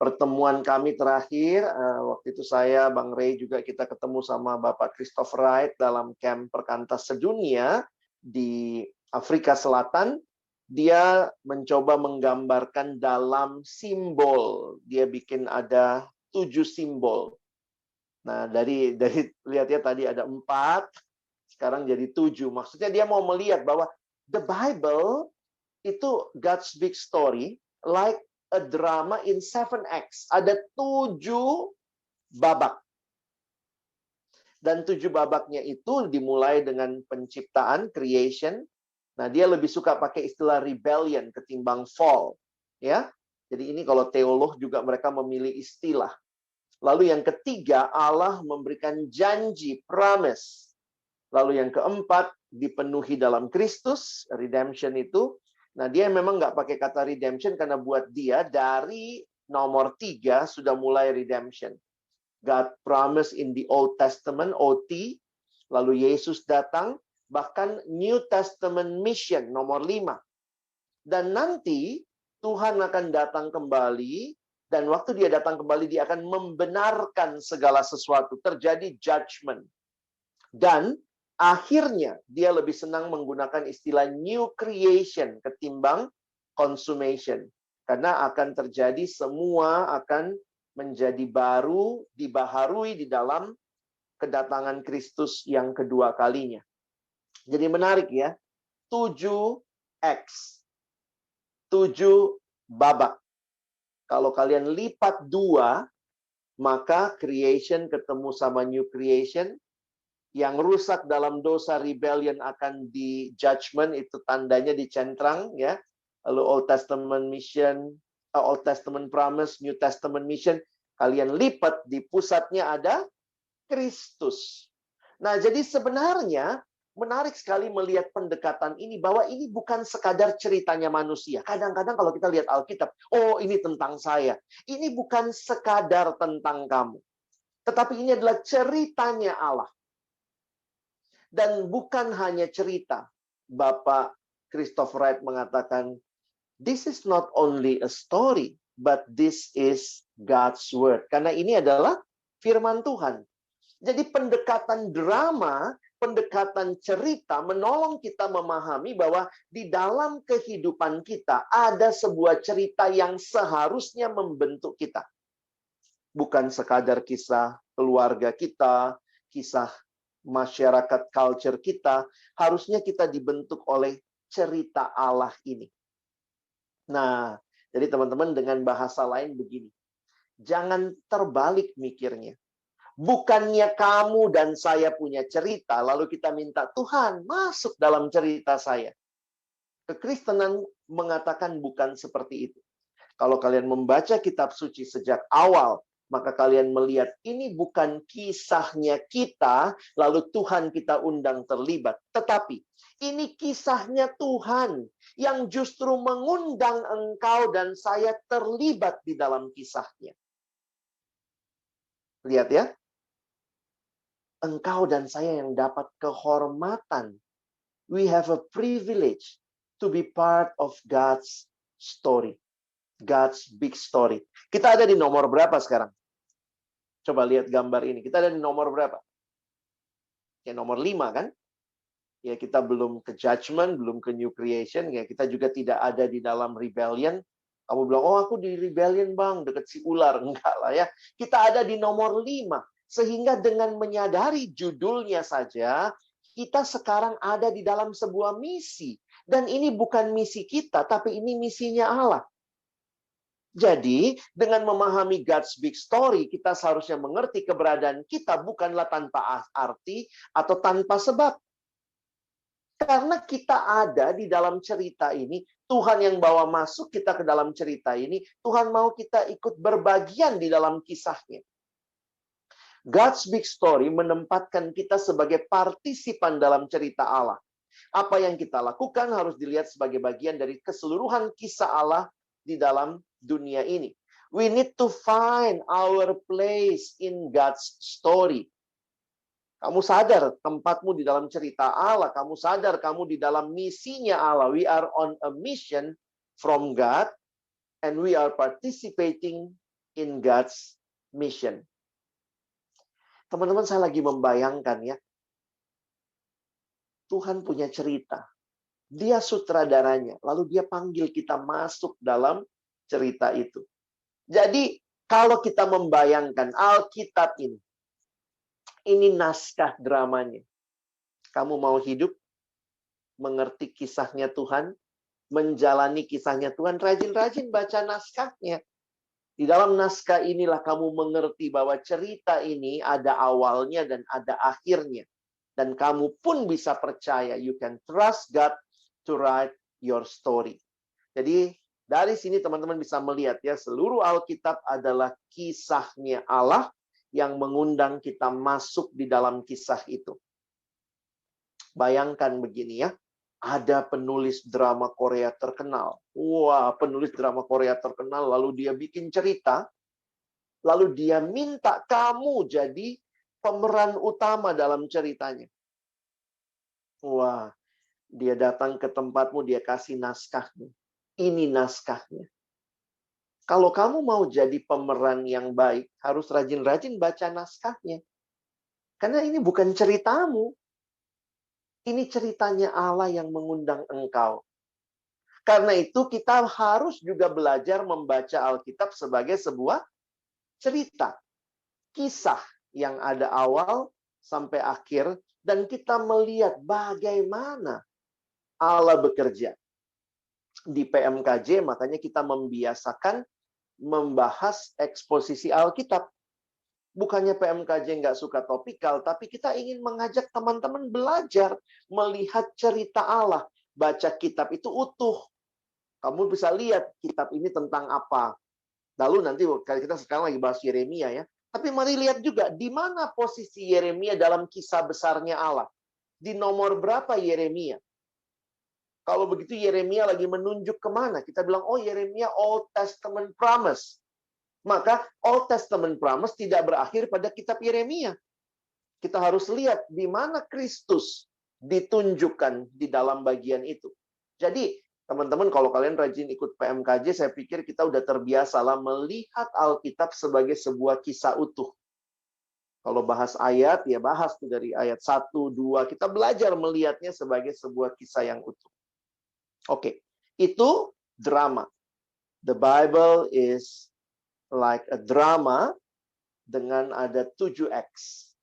pertemuan kami terakhir, waktu itu saya, Bang Ray juga kita ketemu sama Bapak Christopher Wright dalam camp Perkantas Sedunia di Afrika Selatan. Dia mencoba menggambarkan dalam simbol. Dia bikin ada 7 simbol. Nah, dari lihat ya tadi ada 4, sekarang jadi 7. Maksudnya dia mau melihat bahwa the Bible itu God's big story like a drama in 7 acts. Ada 7 babak. Dan 7 babaknya itu dimulai dengan penciptaan, creation. Nah, dia lebih suka pakai istilah rebellion ketimbang fall. Ya, jadi ini kalau teolog juga mereka memilih istilah. Lalu yang ketiga, Allah memberikan janji, promise. Lalu yang keempat, dipenuhi dalam Kristus, redemption itu. Nah, dia memang nggak pakai kata redemption karena buat dia dari nomor 3 sudah mulai redemption. God promise in the Old Testament, OT, lalu Yesus datang, bahkan New Testament mission, nomor 5. Dan nanti Tuhan akan datang kembali, dan waktu dia datang kembali, dia akan membenarkan segala sesuatu, terjadi judgment. Dan akhirnya dia lebih senang menggunakan istilah new creation ketimbang consummation. Karena akan terjadi semua akan menjadi baru, dibaharui di dalam kedatangan Kristus yang kedua kalinya. Jadi menarik ya. 7X. 7 babak. Kalau kalian lipat 2, maka creation ketemu sama new creation. Yang rusak dalam dosa rebellion akan di judgment, itu tandanya dicentrang ya. Lalu Old Testament mission, Old Testament promise, New Testament mission, kalian lipat, di pusatnya ada Kristus. Nah, jadi sebenarnya menarik sekali melihat pendekatan ini, bahwa ini bukan sekadar ceritanya manusia. Kadang-kadang kalau kita lihat Alkitab, oh ini tentang saya. Ini bukan sekadar tentang kamu. Tetapi ini adalah ceritanya Allah. Dan bukan hanya cerita. Bapak Christoph Wright mengatakan, this is not only a story, but this is God's word. Karena ini adalah firman Tuhan. Jadi pendekatan drama, pendekatan cerita menolong kita memahami bahwa di dalam kehidupan kita ada sebuah cerita yang seharusnya membentuk kita. Bukan sekadar kisah keluarga kita, kisah masyarakat culture kita, harusnya kita dibentuk oleh cerita Allah ini. Nah, jadi teman-teman dengan bahasa lain begini. Jangan terbalik mikirnya. Bukannya kamu dan saya punya cerita, lalu kita minta Tuhan masuk dalam cerita saya. Kekristenan mengatakan bukan seperti itu. Kalau kalian membaca kitab suci sejak awal, maka kalian melihat ini bukan kisahnya kita, lalu Tuhan kita undang terlibat. Tetapi ini kisahnya Tuhan yang justru mengundang engkau dan saya terlibat di dalam kisahnya. Lihat ya. Engkau dan saya yang dapat kehormatan. We have a privilege to be part of God's story. God's big story. Kita ada di nomor berapa sekarang? Coba lihat gambar ini. Kita ada di nomor berapa? Ya nomor 5 kan? Ya kita belum ke judgment, belum ke new creation. Ya kita juga tidak ada di dalam rebellion. Kamu bilang, oh aku di rebellion bang, deket si ular. Enggak lah ya. Kita ada di nomor 5. Sehingga dengan menyadari judulnya saja, kita sekarang ada di dalam sebuah misi. Dan ini bukan misi kita, tapi ini misinya Allah. Jadi, dengan memahami God's big story, kita seharusnya mengerti keberadaan kita bukanlah tanpa arti atau tanpa sebab. Karena kita ada di dalam cerita ini, Tuhan yang bawa masuk kita ke dalam cerita ini, Tuhan mau kita ikut berbagian di dalam kisahnya. God's big story menempatkan kita sebagai partisipan dalam cerita Allah. Apa yang kita lakukan harus dilihat sebagai bagian dari keseluruhan kisah Allah di dalam dunia ini. We need to find our place in God's story. Kamu sadar tempatmu di dalam cerita Allah. Kamu sadar kamu di dalam misinya Allah. We are on a mission from God and we are participating in God's mission. Teman-teman, saya lagi membayangkan ya. Tuhan punya cerita. Dia sutradaranya. Lalu dia panggil kita masuk dalam cerita itu. Jadi, kalau kita membayangkan Alkitab ini naskah dramanya. Kamu mau hidup, mengerti kisahnya Tuhan, menjalani kisahnya Tuhan, rajin-rajin baca naskahnya. Di dalam naskah inilah kamu mengerti bahwa cerita ini ada awalnya dan ada akhirnya. Dan kamu pun bisa percaya, you can trust God to write your story. Jadi, dari sini teman-teman bisa melihat ya, seluruh Alkitab adalah kisahnya Allah yang mengundang kita masuk di dalam kisah itu. Bayangkan begini ya, ada penulis drama Korea terkenal. Wah, penulis drama Korea terkenal, lalu dia bikin cerita, lalu dia minta kamu jadi pemeran utama dalam ceritanya. Wah, dia datang ke tempatmu, dia kasih naskahnya. Ini naskahnya. Kalau kamu mau jadi pemeran yang baik, harus rajin-rajin baca naskahnya. Karena ini bukan ceritamu. Ini ceritanya Allah yang mengundang engkau. Karena itu kita harus juga belajar membaca Alkitab sebagai sebuah cerita. Kisah yang ada awal sampai akhir. Dan kita melihat bagaimana Allah bekerja. Di PMKJ makanya kita membiasakan membahas eksposisi Alkitab. Bukannya PMKJ nggak suka topikal, tapi kita ingin mengajak teman-teman belajar melihat cerita Allah. Baca kitab itu utuh. Kamu bisa lihat kitab ini tentang apa. Lalu nanti kita sekarang lagi bahas Yeremia ya. Tapi mari lihat juga di mana posisi Yeremia dalam kisah besarnya Allah. Di nomor berapa Yeremia? Kalau begitu Yeremia lagi menunjuk kemana? Kita bilang, oh Yeremia Old Testament Promise. Maka Old Testament Promise tidak berakhir pada kitab Yeremia. Kita harus lihat di mana Kristus ditunjukkan di dalam bagian itu. Jadi, teman-teman kalau kalian rajin ikut PMKJ, saya pikir kita udah terbiasa lah melihat Alkitab sebagai sebuah kisah utuh. Kalau bahas ayat, ya bahas tuh dari ayat 1, 2. Kita belajar melihatnya sebagai sebuah kisah yang utuh. Oke, itu drama. The Bible is like a drama dengan ada 7 acts.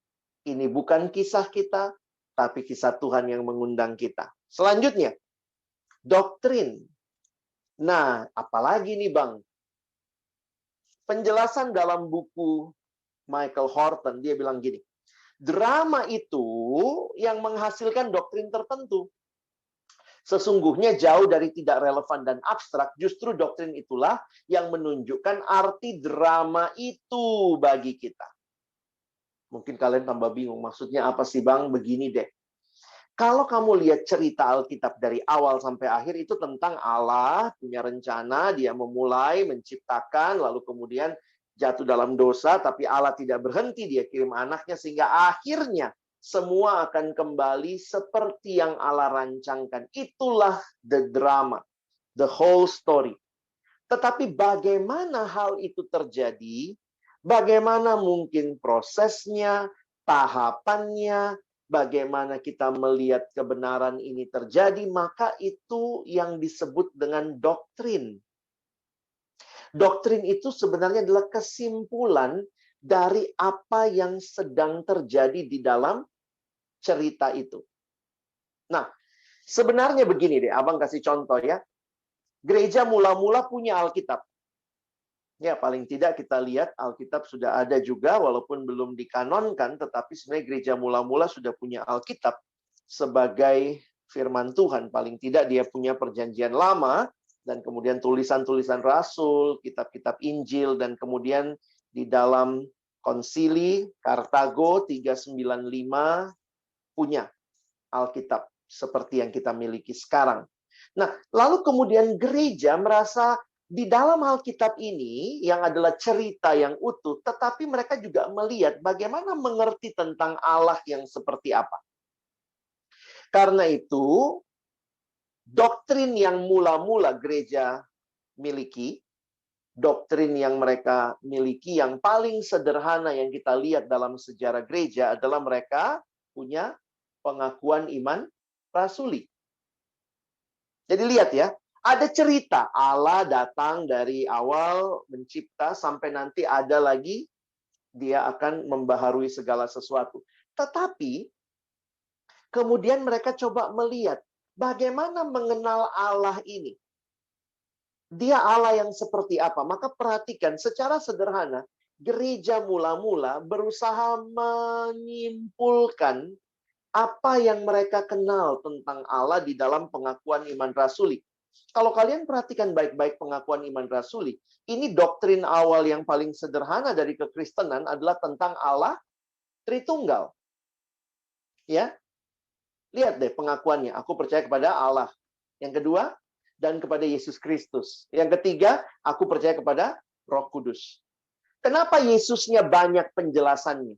Ini bukan kisah kita, tapi kisah Tuhan yang mengundang kita. Selanjutnya, doktrin. Nah, apalagi nih Bang? Penjelasan dalam buku Michael Horton, dia bilang gini, drama itu yang menghasilkan doktrin tertentu. Sesungguhnya jauh dari tidak relevan dan abstrak, justru doktrin itulah yang menunjukkan arti drama itu bagi kita. Mungkin kalian tambah bingung, maksudnya apa sih Bang? Begini deh. Kalau kamu lihat cerita Alkitab dari awal sampai akhir, itu tentang Allah punya rencana, dia memulai, menciptakan, lalu kemudian jatuh dalam dosa, tapi Allah tidak berhenti, dia kirim anaknya, sehingga akhirnya semua akan kembali seperti yang Allah rancangkan. Itulah the drama, the whole story. Tetapi bagaimana hal itu terjadi? Bagaimana mungkin prosesnya, tahapannya, bagaimana kita melihat kebenaran ini terjadi? Maka itu yang disebut dengan doktrin. Doktrin itu sebenarnya adalah kesimpulan dari apa yang sedang terjadi di dalam cerita itu. Nah, sebenarnya begini deh, Abang kasih contoh ya. Gereja mula-mula punya Alkitab. Ya, paling tidak kita lihat Alkitab sudah ada juga, walaupun belum dikanonkan, tetapi sebenarnya gereja mula-mula sudah punya Alkitab sebagai firman Tuhan. Paling tidak dia punya perjanjian lama, dan kemudian tulisan-tulisan rasul, kitab-kitab Injil, dan kemudian di dalam konsili Kartago 395 punya Alkitab seperti yang kita miliki sekarang. Nah, lalu kemudian gereja merasa di dalam Alkitab ini yang adalah cerita yang utuh, tetapi mereka juga melihat bagaimana mengerti tentang Allah yang seperti apa. Karena itu, doktrin yang mula-mula gereja miliki, doktrin yang mereka miliki yang paling sederhana yang kita lihat dalam sejarah gereja adalah mereka punya pengakuan iman rasuli. Jadi lihat ya, ada cerita Allah datang dari awal mencipta sampai nanti ada lagi dia akan membaharui segala sesuatu. Tetapi kemudian mereka coba melihat bagaimana mengenal Allah ini. Dia Allah yang seperti apa? Maka perhatikan secara sederhana, gereja mula-mula berusaha menyimpulkan apa yang mereka kenal tentang Allah di dalam pengakuan iman rasuli. Kalau kalian perhatikan baik-baik pengakuan iman rasuli, ini doktrin awal yang paling sederhana dari kekristenan adalah tentang Allah Tritunggal. Ya. Lihat deh pengakuannya. Aku percaya kepada Allah. Yang kedua, dan kepada Yesus Kristus. Yang ketiga, aku percaya kepada Roh Kudus. Kenapa Yesusnya banyak penjelasannya?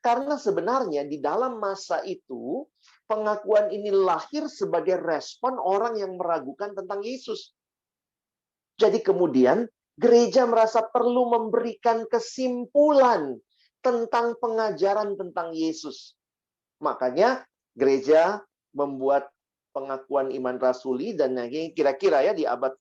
Karena sebenarnya di dalam masa itu, pengakuan ini lahir sebagai respon orang yang meragukan tentang Yesus. Jadi kemudian, gereja merasa perlu memberikan kesimpulan tentang pengajaran tentang Yesus. Makanya gereja membuat pengakuan iman rasuli, dan ini kira-kira ya di abad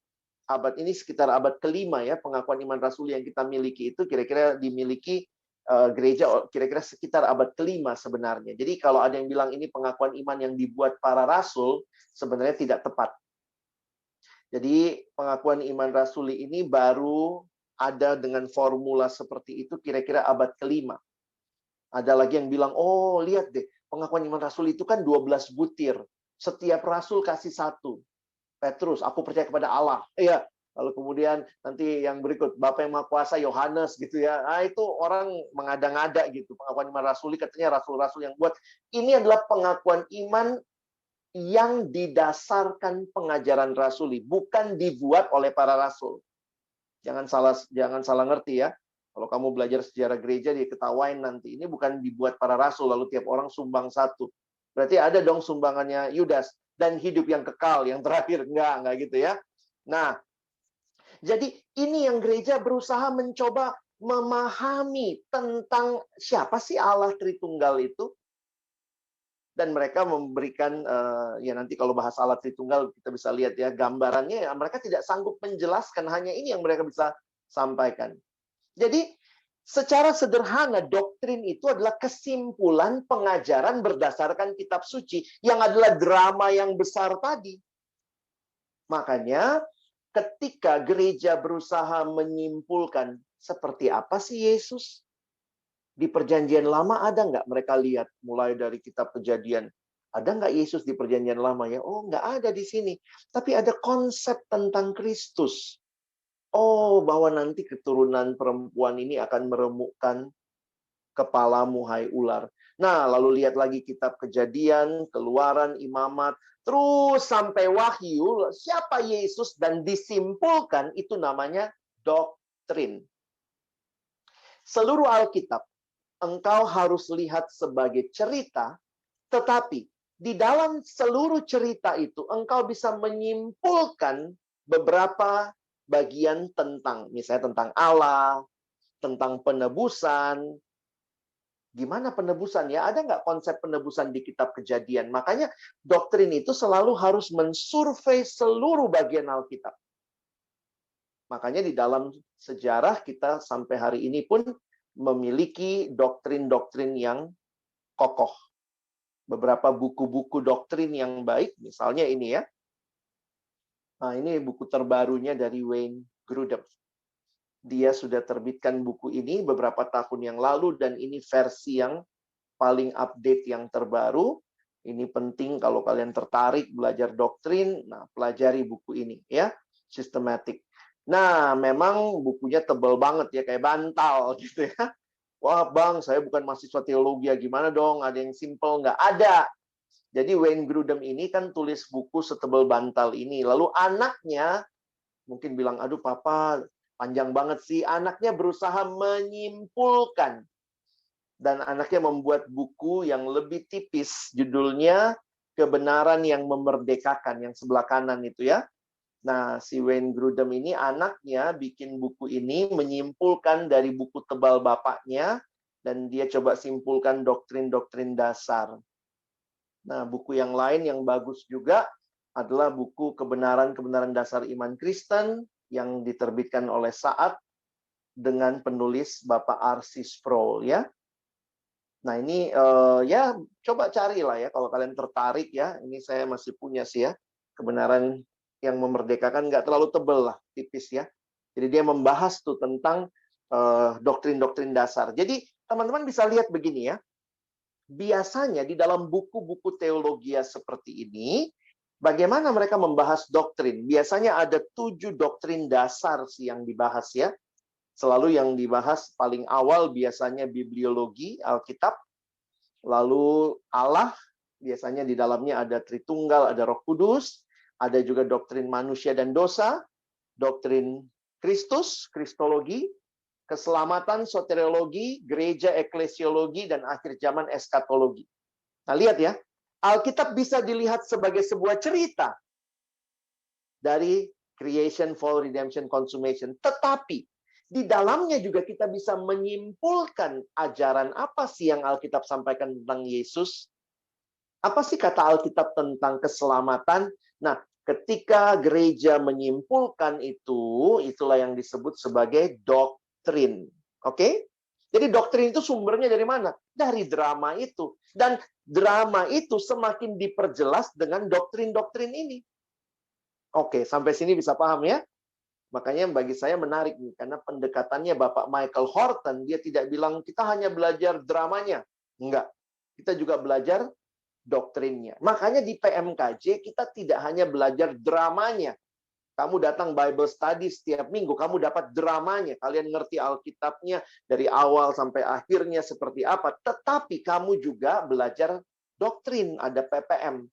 ini sekitar abad kelima ya, pengakuan iman rasuli yang kita miliki itu kira-kira dimiliki gereja kira-kira sekitar abad kelima sebenarnya. Jadi kalau ada yang bilang ini pengakuan iman yang dibuat para rasul, sebenarnya tidak tepat. Jadi pengakuan iman rasuli ini baru ada dengan formula seperti itu kira-kira abad kelima. Ada lagi yang bilang, oh lihat deh, pengakuan iman rasul itu kan 12 butir. Setiap rasul kasih satu. Petrus, aku percaya kepada Allah. Iya. Lalu kemudian nanti yang berikut, Bapa yang Maha Kuasa, Yohanes gitu ya. Nah, itu orang mengada-ngada gitu. Pengakuan iman rasuli katanya rasul-rasul yang buat. Ini adalah pengakuan iman yang didasarkan pengajaran rasuli, bukan dibuat oleh para rasul. Jangan salah ngerti ya. Kalau kamu belajar sejarah gereja, dia ketawain nanti. Ini bukan dibuat para rasul, lalu tiap orang sumbang satu. Berarti ada dong sumbangannya Yudas. Dan hidup yang kekal, yang terakhir. Enggak gitu ya. Nah, jadi ini yang gereja berusaha mencoba memahami tentang siapa sih Allah Tritunggal itu. Dan mereka memberikan, ya nanti kalau bahas Allah Tritunggal, kita bisa lihat ya, gambarannya, ya, mereka tidak sanggup menjelaskan, hanya ini yang mereka bisa sampaikan. Jadi, secara sederhana, doktrin itu adalah kesimpulan pengajaran berdasarkan kitab suci, yang adalah drama yang besar tadi. Makanya, ketika gereja berusaha menyimpulkan, seperti apa sih Yesus? Di perjanjian lama ada nggak mereka lihat? Mulai dari kitab Kejadian. Ada nggak Yesus di perjanjian lama ya? Oh, nggak ada di sini. Tapi ada konsep tentang Kristus. Oh, bahwa nanti keturunan perempuan ini akan meremukkan kepalamu, hai ular. Nah, lalu lihat lagi kitab Kejadian, Keluaran, Imamat, terus sampai Wahyu, siapa Yesus, dan disimpulkan, itu namanya doktrin. Seluruh Alkitab engkau harus lihat sebagai cerita, tetapi di dalam seluruh cerita itu engkau bisa menyimpulkan beberapa bagian tentang, misalnya tentang Allah, tentang penebusan. Gimana penebusan ya? Ada nggak konsep penebusan di kitab Kejadian? Makanya doktrin itu selalu harus mensurvei seluruh bagian Alkitab. Makanya di dalam sejarah kita sampai hari ini pun memiliki doktrin-doktrin yang kokoh. Beberapa buku-buku doktrin yang baik, misalnya ini ya. Nah, ini buku terbarunya dari Wayne Grudem. Dia sudah terbitkan buku ini beberapa tahun yang lalu, dan ini versi yang paling update yang terbaru. Ini penting kalau kalian tertarik belajar doktrin, nah pelajari buku ini ya, Systematic. Nah, memang bukunya tebal banget ya, kayak bantal gitu ya. Wah bang, saya bukan mahasiswa teologi, ya gimana dong? Ada yang simple? Nggak ada. Jadi Wayne Grudem ini kan tulis buku setebal bantal ini. Lalu anaknya mungkin bilang, aduh papa, panjang banget sih. Anaknya berusaha menyimpulkan. Dan anaknya membuat buku yang lebih tipis. Judulnya Kebenaran yang Memerdekakan, yang sebelah kanan itu ya. Nah, si Wayne Grudem ini, anaknya bikin buku ini menyimpulkan dari buku tebal bapaknya, dan dia coba simpulkan doktrin-doktrin dasar. Nah, buku yang lain yang bagus juga adalah buku Kebenaran-Kebenaran Dasar Iman Kristen yang diterbitkan oleh Saat dengan penulis Bapak R.C. Sproul ya. Nah, ini ya coba carilah ya kalau kalian tertarik ya. Ini saya masih punya sih ya. Kebenaran yang Memerdekakan, nggak terlalu tebel lah, tipis ya. Jadi dia membahas tuh tentang doktrin-doktrin dasar. Jadi teman-teman bisa lihat begini ya. Biasanya di dalam buku-buku teologi seperti ini, bagaimana mereka membahas doktrin? Biasanya ada 7 doktrin dasar sih yang dibahas ya. Selalu yang dibahas paling awal biasanya bibliologi, Alkitab, lalu Allah, Biasanya di dalamnya ada Tritunggal, ada Roh Kudus, ada juga doktrin manusia dan dosa, doktrin Kristus, Kristologi, keselamatan, soteriologi, gereja, eklesiologi, dan akhir zaman eskatologi. Nah, lihat ya, Alkitab bisa dilihat sebagai sebuah cerita dari creation, fall, redemption, consummation. Tetapi di dalamnya juga kita bisa menyimpulkan ajaran apa sih yang Alkitab sampaikan tentang Yesus. Apa sih kata Alkitab tentang keselamatan? Nah, ketika gereja menyimpulkan itu, itulah yang disebut sebagai doktrin. Oke? Jadi doktrin itu sumbernya dari mana? Dari drama itu. Dan drama itu semakin diperjelas dengan doktrin-doktrin ini. Oke, sampai sini bisa paham ya? Makanya bagi saya menarik nih, karena pendekatannya Bapak Michael Horton, dia tidak bilang kita hanya belajar dramanya. Enggak. Kita juga belajar doktrinnya. Makanya di PMKJ kita tidak hanya belajar dramanya. Kamu datang Bible study setiap minggu, kamu dapat dramanya. Kalian ngerti Alkitabnya dari awal sampai akhirnya seperti apa. Tetapi kamu juga belajar doktrin, ada PPM.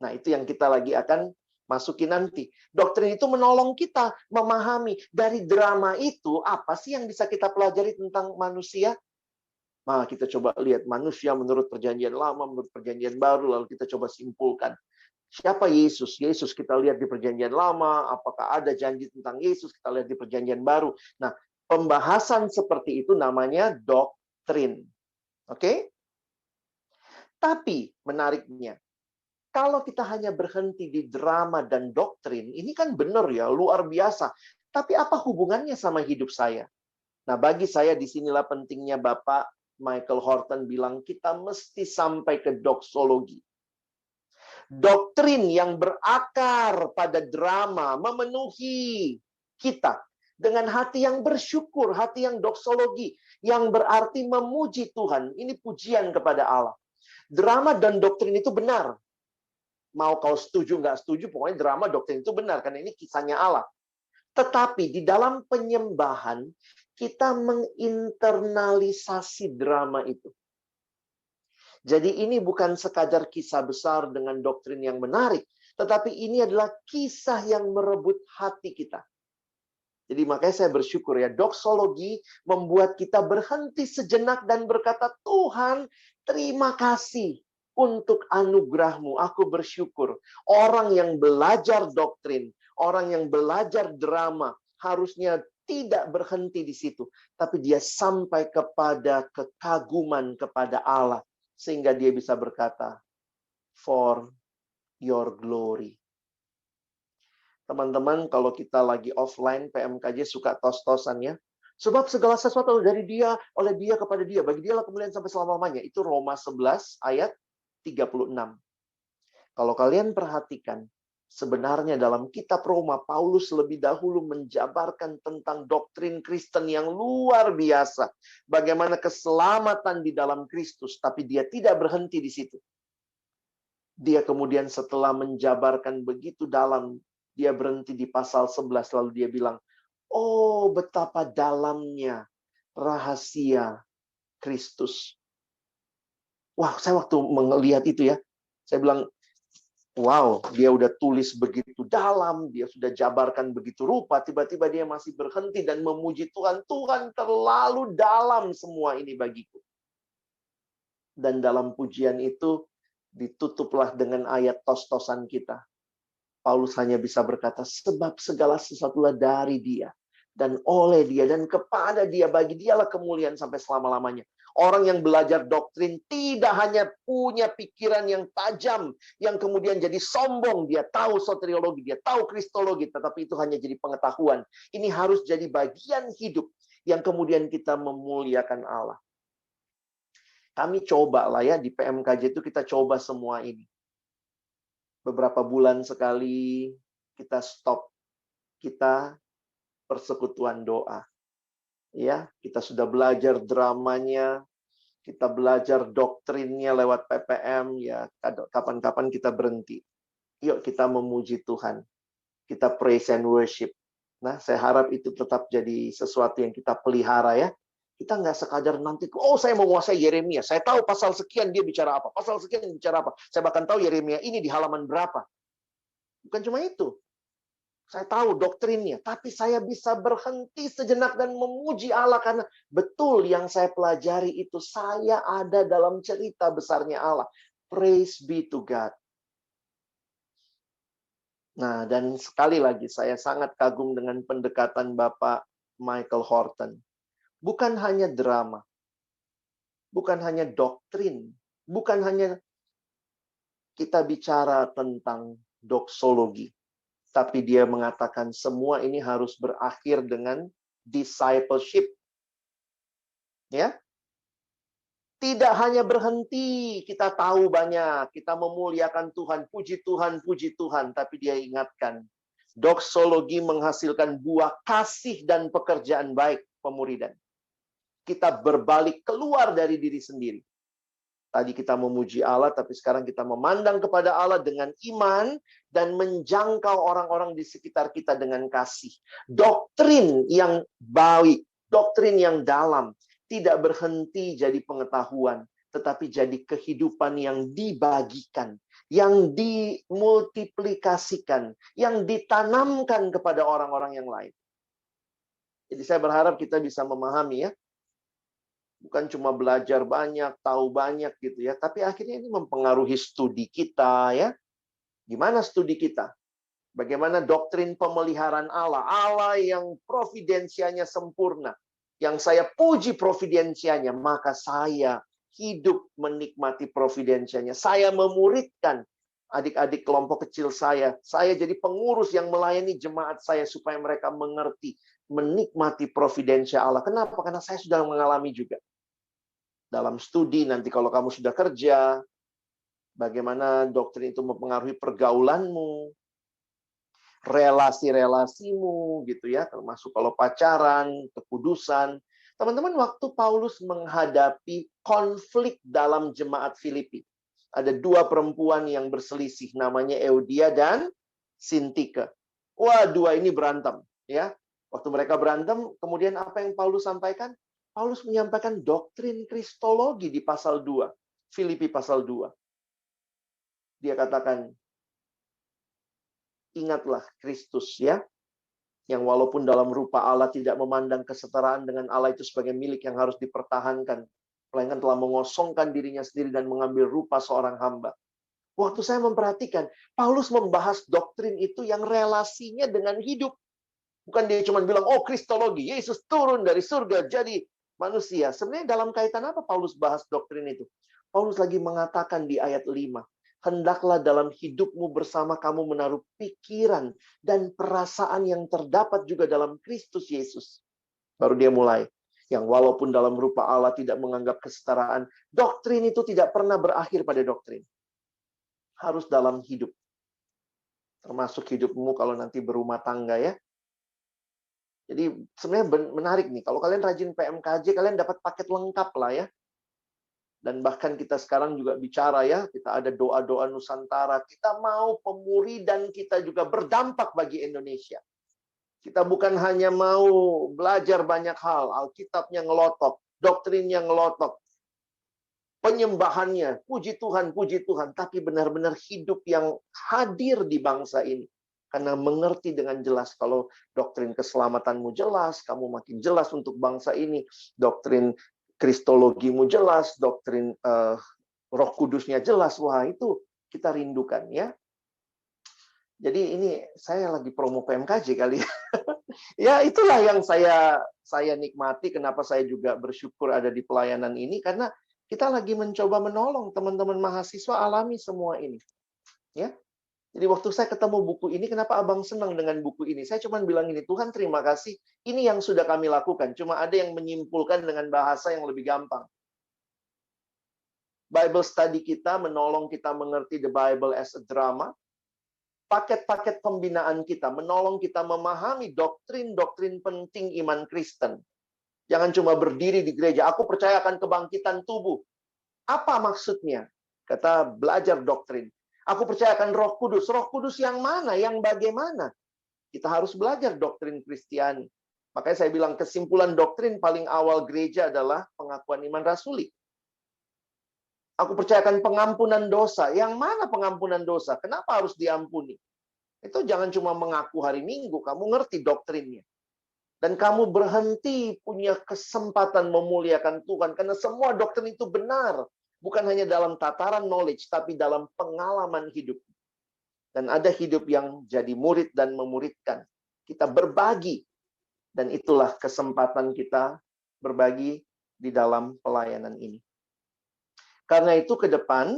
Nah, itu yang kita lagi akan masuki nanti. Doktrin itu menolong kita memahami dari drama itu apa sih yang bisa kita pelajari tentang manusia. Nah, kita coba lihat manusia menurut perjanjian lama, menurut perjanjian baru, lalu kita coba simpulkan. Siapa Yesus? Yesus kita lihat di perjanjian lama, apakah ada janji tentang Yesus? Kita lihat di perjanjian baru. Nah, pembahasan seperti itu namanya doktrin. Oke? Tapi, menariknya, kalau kita hanya berhenti di drama dan doktrin, ini kan benar ya, luar biasa. Tapi apa hubungannya sama hidup saya? Nah, bagi saya disinilah pentingnya Bapak Michael Horton bilang kita mesti sampai ke doksologi. Doktrin yang berakar pada drama memenuhi kita dengan hati yang bersyukur, hati yang doksologi, yang berarti memuji Tuhan. Ini pujian kepada Allah. Drama dan doktrin itu benar. Mau kau setuju, nggak setuju, pokoknya drama doktrin itu benar, karena ini kisahnya Allah. Tetapi di dalam penyembahan, kita menginternalisasi drama itu. Jadi ini bukan sekadar kisah besar dengan doktrin yang menarik, tetapi ini adalah kisah yang merebut hati kita. Jadi makanya saya bersyukur ya, doksologi membuat kita berhenti sejenak dan berkata, Tuhan, terima kasih untuk anugerah-Mu. Aku bersyukur. Orang yang belajar doktrin, orang yang belajar drama, harusnya tidak berhenti di situ. Tapi dia sampai kepada kekaguman kepada Allah. Sehingga dia bisa berkata, for your glory. Teman-teman, kalau kita lagi offline, PMKJ suka tos-tosan ya. Sebab segala sesuatu dari dia, oleh dia kepada dia. Bagi dia lah kemuliaan sampai selama-lamanya. Itu Roma 11 ayat 36. Kalau kalian perhatikan, sebenarnya dalam kitab Roma, Paulus lebih dahulu menjabarkan tentang doktrin Kristen yang luar biasa. Bagaimana keselamatan di dalam Kristus, tapi dia tidak berhenti di situ. Dia kemudian setelah menjabarkan begitu dalam, dia berhenti di pasal 11, lalu dia bilang, oh betapa dalamnya rahasia Kristus. Wah, saya waktu melihat itu ya, saya bilang, wow, dia udah tulis begitu dalam, dia sudah jabarkan begitu rupa, tiba-tiba dia masih berhenti dan memuji Tuhan. Tuhan terlalu dalam semua ini bagiku. Dan dalam pujian itu, ditutuplah dengan ayat tos-tosan kita. Paulus hanya bisa berkata, sebab segala sesuatulah dari dia, dan oleh dia, dan kepada dia, bagi dialah kemuliaan sampai selama-lamanya. Orang yang belajar doktrin tidak hanya punya pikiran yang tajam, yang kemudian jadi sombong. Dia tahu soteriologi, dia tahu kristologi, tetapi itu hanya jadi pengetahuan. Ini harus jadi bagian hidup yang kemudian kita memuliakan Allah. Kami coba lah ya, di PMKJ itu kita coba semua ini. Beberapa bulan sekali kita stop. Kita persekutuan doa. Ya, kita sudah belajar dramanya, kita belajar doktrinnya lewat PPM, ya kapan-kapan kita berhenti. Yuk kita memuji Tuhan. Kita praise and worship. Nah, saya harap itu tetap jadi sesuatu yang kita pelihara ya. Kita nggak sekadar nanti, oh saya mau menguasai Yeremia. Saya tahu pasal sekian dia bicara apa. Pasal sekian dia bicara apa. Saya bahkan tahu Yeremia ini di halaman berapa. Bukan cuma itu. Saya tahu doktrinnya. Tapi saya bisa berhenti sejenak dan memuji Allah. Karena betul yang saya pelajari itu. Saya ada dalam cerita besarnya Allah. Praise be to God. Nah, dan sekali lagi saya sangat kagum dengan pendekatan Bapak Michael Horton. Bukan hanya drama, bukan hanya doktrin, bukan hanya kita bicara tentang doksologi, tapi dia mengatakan semua ini harus berakhir dengan discipleship. Ya. Tidak hanya berhenti, kita tahu banyak, kita memuliakan Tuhan, puji Tuhan, tapi dia ingatkan, doksologi menghasilkan buah kasih dan pekerjaan baik pemuridan. Kita berbalik keluar dari diri sendiri. Tadi kita memuji Allah, tapi sekarang kita memandang kepada Allah dengan iman dan menjangkau orang-orang di sekitar kita dengan kasih. Doktrin yang baik, doktrin yang dalam, tidak berhenti jadi pengetahuan, tetapi jadi kehidupan yang dibagikan, yang dimultiplikasikan, yang ditanamkan kepada orang-orang yang lain. Jadi saya berharap kita bisa memahami ya, bukan cuma belajar banyak, tahu banyak gitu ya, tapi akhirnya ini mempengaruhi studi kita ya. Gimana studi kita? Bagaimana doktrin pemeliharaan Allah? Allah yang providensianya sempurna. Yang saya puji providensianya, maka saya hidup menikmati providensianya. Saya memuridkan adik-adik kelompok kecil saya. Saya jadi pengurus yang melayani jemaat saya supaya mereka mengerti, menikmati providensia Allah. Kenapa? Karena saya sudah mengalami juga. Dalam studi nanti kalau kamu sudah kerja, bagaimana doktrin itu mempengaruhi pergaulanmu, relasi-relasimu gitu ya, termasuk kalau pacaran, kekudusan. Teman-teman, waktu Paulus menghadapi konflik dalam jemaat Filipi, ada dua perempuan yang berselisih, namanya Eudia dan Sintike. Wah, dua ini berantem ya. Waktu mereka berantem, kemudian apa yang Paulus sampaikan? Paulus menyampaikan doktrin kristologi di pasal 2. Filipi pasal 2. Dia katakan, ingatlah Kristus ya, yang walaupun dalam rupa Allah tidak memandang kesetaraan dengan Allah itu sebagai milik yang harus dipertahankan, melainkan telah mengosongkan dirinya sendiri dan mengambil rupa seorang hamba. Waktu saya memperhatikan, Paulus membahas doktrin itu yang relasinya dengan hidup. Bukan dia cuma bilang, oh kristologi, Yesus turun dari surga jadi manusia. Sebenarnya dalam kaitan apa Paulus bahas doktrin itu? Paulus lagi mengatakan di ayat 5, hendaklah dalam hidupmu bersama kamu menaruh pikiran dan perasaan yang terdapat juga dalam Kristus Yesus. Baru dia mulai. Yang walaupun dalam rupa Allah tidak menganggap kesetaraan, doktrin itu tidak pernah berakhir pada doktrin. Harus dalam hidup. Termasuk hidupmu kalau nanti berumah tangga ya. Jadi sebenarnya menarik nih, kalau kalian rajin PMKJ, kalian dapat paket lengkap lah ya. Dan bahkan kita sekarang juga bicara ya, kita ada doa-doa Nusantara. Kita mau pemuridan kita juga berdampak bagi Indonesia. Kita bukan hanya mau belajar banyak hal, Alkitabnya ngelotok, doktrinnya ngelotok, penyembahannya, puji Tuhan, tapi benar-benar hidup yang hadir di bangsa ini. Karena mengerti dengan jelas kalau doktrin keselamatanmu jelas, kamu makin jelas untuk bangsa ini. Doktrin kristologimu jelas, doktrin Roh Kudusnya jelas. Wah, itu kita rindukan ya. Jadi ini saya lagi promo PMKJ kali ya. Ya, itulah yang saya nikmati, kenapa saya juga bersyukur ada di pelayanan ini, karena kita lagi mencoba menolong teman-teman mahasiswa alami semua ini. Ya. Jadi waktu saya ketemu buku ini, kenapa abang senang dengan buku ini? Saya cuma bilang ini, Tuhan terima kasih, ini yang sudah kami lakukan. Cuma ada yang menyimpulkan dengan bahasa yang lebih gampang. Bible study kita menolong kita mengerti the Bible as a drama. Paket-paket pembinaan kita menolong kita memahami doktrin-doktrin penting iman Kristen. Jangan cuma berdiri di gereja, aku percaya akan kebangkitan tubuh. Apa maksudnya? Kata belajar doktrin. Aku percaya akan Roh Kudus. Roh Kudus yang mana? Yang bagaimana? Kita harus belajar doktrin Kristiani. Makanya saya bilang kesimpulan doktrin paling awal gereja adalah pengakuan iman rasuli. Aku percayakan pengampunan dosa. Yang mana pengampunan dosa? Kenapa harus diampuni? Itu jangan cuma mengaku hari Minggu, kamu ngerti doktrinnya. Dan kamu berhenti punya kesempatan memuliakan Tuhan. Karena semua doktrin itu benar. Bukan hanya dalam tataran knowledge, tapi dalam pengalaman hidup. Dan ada hidup yang jadi murid dan memuridkan. Kita berbagi. Dan itulah kesempatan kita berbagi di dalam pelayanan ini. Karena itu ke depan,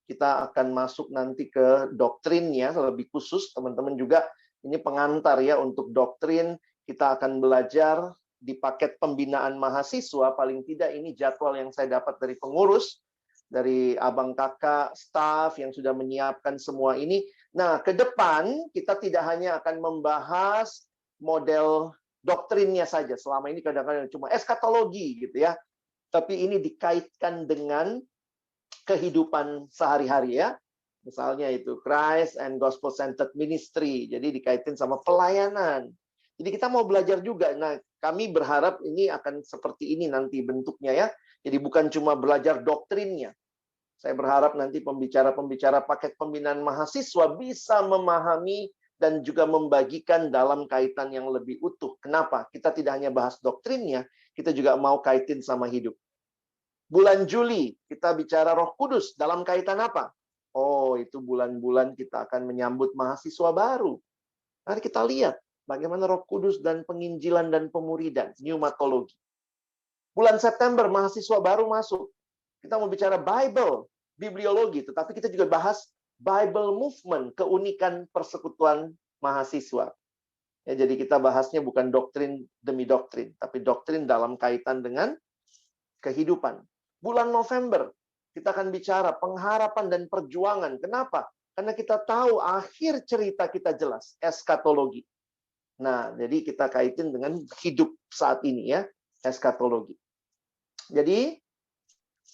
kita akan masuk nanti ke doktrinnya lebih khusus. Teman-teman juga, ini pengantar ya untuk doktrin. Kita akan belajar di paket pembinaan mahasiswa. Paling tidak ini jadwal yang saya dapat dari pengurus, dari abang kakak, staff yang sudah menyiapkan semua ini. Nah, ke depan kita tidak hanya akan membahas model doktrinnya saja. Selama ini kadang-kadang cuma eskatologi gitu ya. Tapi ini dikaitkan dengan kehidupan sehari-hari ya. Misalnya itu Christ and Gospel Centered Ministry. Jadi dikaitin sama pelayanan. Jadi kita mau belajar juga. Nah, kami berharap ini akan seperti ini nanti bentuknya ya. Jadi bukan cuma belajar doktrinnya. Saya berharap nanti pembicara-pembicara paket pembinaan mahasiswa bisa memahami dan juga membagikan dalam kaitan yang lebih utuh. Kenapa? Kita tidak hanya bahas doktrinnya, kita juga mau kaitin sama hidup. Bulan Juli, kita bicara Roh Kudus. Dalam kaitan apa? Oh, itu bulan-bulan kita akan menyambut mahasiswa baru. Mari kita lihat bagaimana Roh Kudus dan penginjilan dan pemuridan, pneumatologi. Bulan September, mahasiswa baru masuk. Kita mau bicara Bible, bibliologi. Tetapi kita juga bahas Bible movement, keunikan persekutuan mahasiswa. Ya, jadi kita bahasnya bukan doktrin demi doktrin, tapi doktrin dalam kaitan dengan kehidupan. Bulan November, kita akan bicara pengharapan dan perjuangan. Kenapa? Karena kita tahu akhir cerita kita jelas, eskatologi. Nah, jadi kita kaitin dengan hidup saat ini ya, eskatologi. Jadi,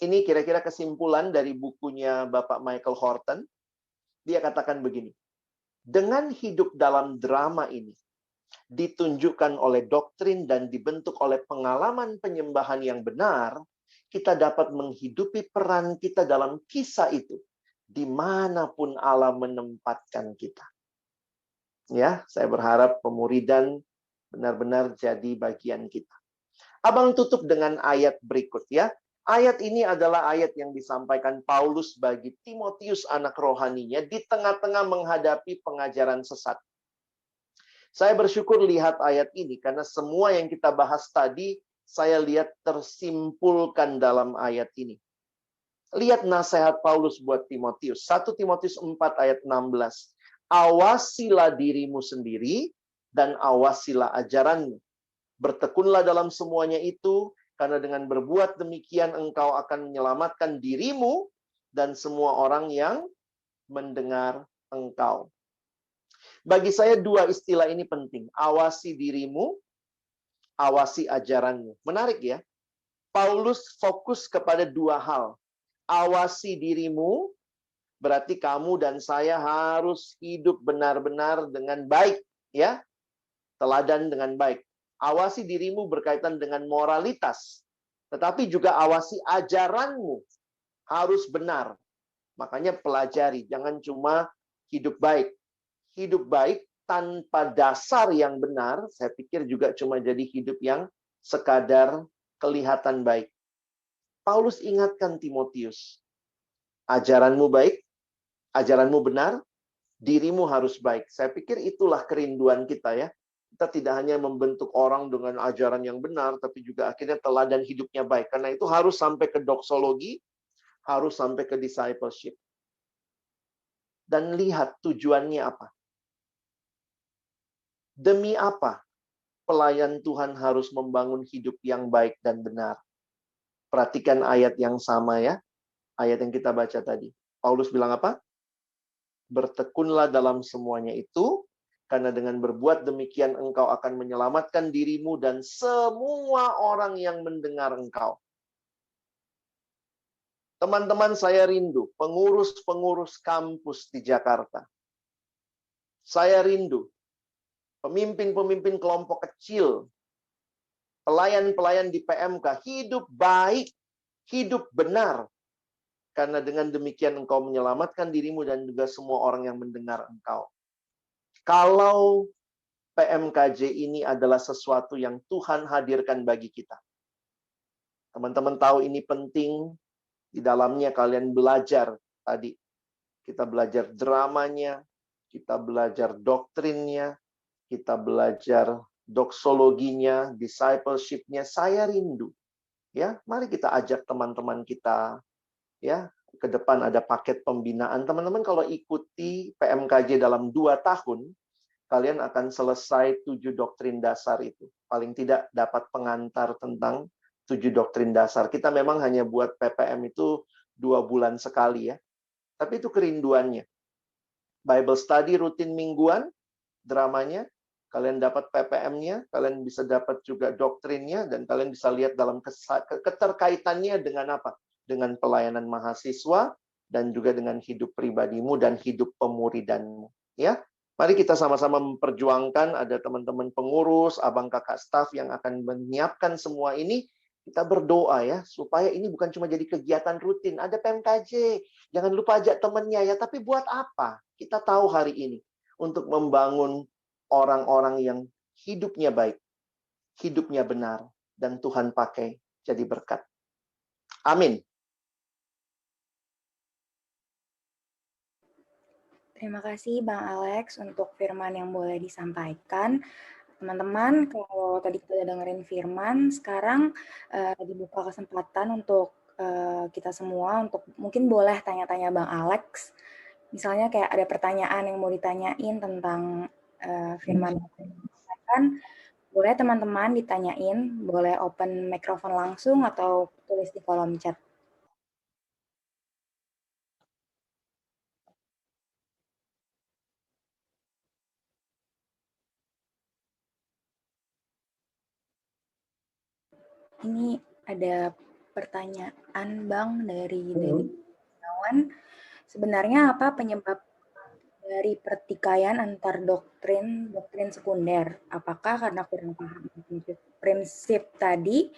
ini kira-kira kesimpulan dari bukunya Bapak Michael Horton. Dia katakan begini, dengan hidup dalam drama ini, ditunjukkan oleh doktrin dan dibentuk oleh pengalaman penyembahan yang benar, kita dapat menghidupi peran kita dalam kisah itu, dimanapun Allah menempatkan kita. Ya, saya berharap pemuridan benar-benar jadi bagian kita. Abang tutup dengan ayat berikut ya. Ayat ini adalah ayat yang disampaikan Paulus bagi Timotius anak rohaninya di tengah-tengah menghadapi pengajaran sesat. Saya bersyukur lihat ayat ini karena semua yang kita bahas tadi saya lihat tersimpulkan dalam ayat ini. Lihat nasihat Paulus buat Timotius. 1 Timotius 4 ayat 16. Awasilah dirimu sendiri dan awasilah ajaranmu. Bertekunlah dalam semuanya itu, karena dengan berbuat demikian engkau akan menyelamatkan dirimu dan semua orang yang mendengar engkau. Bagi saya dua istilah ini penting. Awasi dirimu, awasi ajaranmu. Menarik ya. Paulus fokus kepada dua hal. Awasi dirimu, berarti kamu dan saya harus hidup benar-benar dengan baik, ya. Teladan dengan baik. Awasi dirimu berkaitan dengan moralitas. Tetapi juga awasi ajaranmu. Harus benar. Makanya pelajari, jangan cuma hidup baik. Hidup baik tanpa dasar yang benar, saya pikir juga cuma jadi hidup yang sekadar kelihatan baik. Paulus ingatkan Timotius, ajaranmu baik, ajaranmu benar, dirimu harus baik. Saya pikir itulah kerinduan kita ya. Kita tidak hanya membentuk orang dengan ajaran yang benar, tapi juga akhirnya teladan hidupnya baik. Karena itu harus sampai ke doksologi, harus sampai ke discipleship. Dan lihat tujuannya apa. Demi apa pelayan Tuhan harus membangun hidup yang baik dan benar? Perhatikan ayat yang sama ya. Ayat yang kita baca tadi. Paulus bilang apa? Bertekunlah dalam semuanya itu, karena dengan berbuat demikian engkau akan menyelamatkan dirimu dan semua orang yang mendengar engkau. Teman-teman saya rindu, pengurus-pengurus kampus di Jakarta. Saya rindu, pemimpin-pemimpin kelompok kecil pelayan-pelayan di PMK hidup baik, hidup benar. Karena dengan demikian engkau menyelamatkan dirimu dan juga semua orang yang mendengar engkau. Kalau PMKJ ini adalah sesuatu yang Tuhan hadirkan bagi kita. Teman-teman tahu ini penting, di dalamnya kalian belajar tadi. Kita belajar dramanya, kita belajar doktrinnya, kita belajar doksologinya, discipleship-nya. Saya rindu. Ya, mari kita ajak teman-teman kita, ya, ke depan ada paket pembinaan. Teman-teman kalau ikuti PMKJ dalam 2 tahun, kalian akan selesai 7 doktrin dasar itu. Paling tidak dapat pengantar tentang 7 doktrin dasar. Kita memang hanya buat PPM itu 2 bulan sekali ya. Tapi itu kerinduannya. Bible study rutin mingguan, dramanya, kalian dapat PPM-nya, kalian bisa dapat juga doktrinnya, dan kalian bisa lihat dalam keterkaitannya dengan apa? Dengan pelayanan mahasiswa, dan juga dengan hidup pribadimu dan hidup pemuridanmu. Ya, mari kita sama-sama memperjuangkan, ada teman-teman pengurus, abang kakak staf yang akan menyiapkan semua ini. Kita berdoa ya, supaya ini bukan cuma jadi kegiatan rutin. Ada PMKJ, jangan lupa ajak temannya ya. Tapi buat apa? Kita tahu hari ini untuk membangun orang-orang yang hidupnya baik, hidupnya benar, dan Tuhan pakai jadi berkat. Amin. Terima kasih Bang Alex untuk firman yang boleh disampaikan. Teman-teman, kalau tadi kita udah dengerin firman, sekarang dibuka kesempatan untuk kita semua untuk mungkin boleh tanya-tanya Bang Alex. Misalnya kayak ada pertanyaan yang mau ditanyain tentang firman yang disampaikan, boleh teman-teman ditanyain, boleh open mikrofon langsung atau tulis di kolom chat. Ini ada pertanyaan Bang dari Gunawan. Sebenarnya apa penyebab dari pertikaian antar doktrin sekunder? Apakah karena kurang paham prinsip tadi?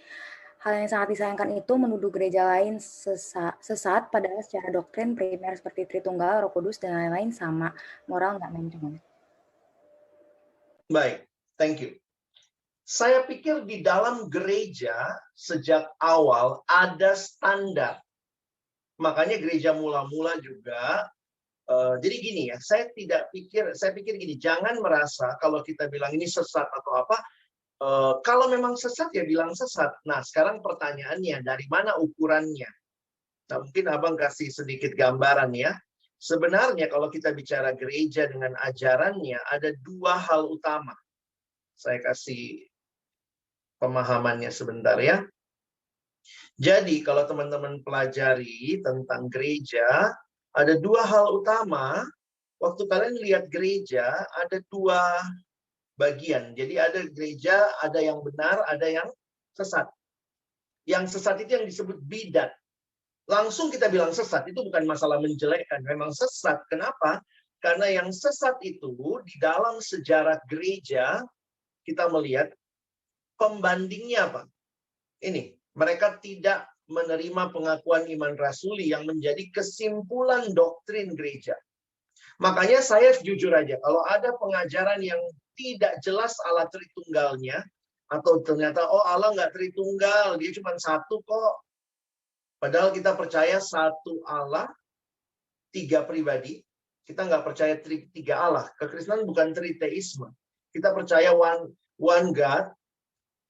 Hal yang sangat disayangkan itu menuduh gereja lain sesat, padahal secara doktrin primer seperti Tritunggal, Roh Kudus, dan lain-lain sama. Moral nggak mencong. Baik, thank you. Saya pikir di dalam gereja sejak awal ada standar. Makanya gereja mula-mula juga, jadi gini ya, saya pikir gini, jangan merasa kalau kita bilang ini sesat atau apa, kalau memang sesat ya bilang sesat. Nah sekarang pertanyaannya, dari mana ukurannya? Nah mungkin abang kasih sedikit gambaran ya. Sebenarnya kalau kita bicara gereja dengan ajarannya, ada 2 hal utama. Saya kasih pemahamannya sebentar ya. Jadi kalau teman-teman pelajari tentang gereja, ada 2 hal utama. Waktu kalian lihat gereja, ada 2 bagian. Jadi ada gereja, ada yang benar, ada yang sesat. Yang sesat itu yang disebut bidat. Langsung kita bilang sesat, itu bukan masalah menjelekkan. Memang sesat. Kenapa? Karena yang sesat itu di dalam sejarah gereja, kita melihat pembandingnya apa? Ini, mereka tidak menerima pengakuan iman rasuli yang menjadi kesimpulan doktrin gereja. Makanya saya jujur aja, kalau ada pengajaran yang tidak jelas Allah Tritunggalnya, atau ternyata, oh Allah nggak Tritunggal, dia cuma satu kok. Padahal kita percaya satu Allah, 3 pribadi. Kita nggak percaya 3 Allah. Kekristenan bukan triteisme. Kita percaya one God,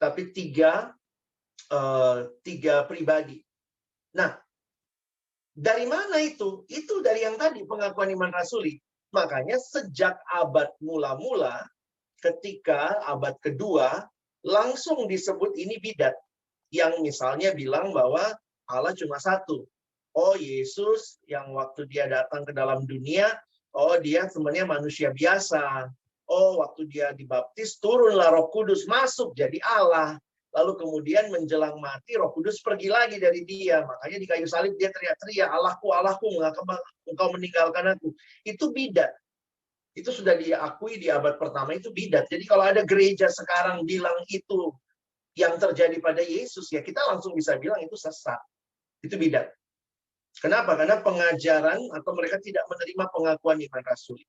tapi 3 pribadi. Nah, dari mana itu? Itu dari yang tadi, pengakuan iman rasuli. Makanya sejak abad mula-mula, ketika abad kedua, langsung disebut ini bidat. Yang misalnya bilang bahwa Allah cuma satu. Oh, Yesus yang waktu dia datang ke dalam dunia, oh dia sebenarnya manusia biasa. Oh, waktu dia dibaptis, turunlah Roh Kudus masuk jadi Allah. Lalu kemudian menjelang mati, Roh Kudus pergi lagi dari dia. Makanya di kayu salib dia teriak-teriak, Allahku, Allahku, mengapa engkau meninggalkan aku. Itu bidat. Itu sudah diakui di abad pertama, itu bidat. Jadi kalau ada gereja sekarang bilang itu yang terjadi pada Yesus, ya kita langsung bisa bilang itu sesat. Itu bidat. Kenapa? Karena pengajaran atau mereka tidak menerima pengakuan iman rasuli.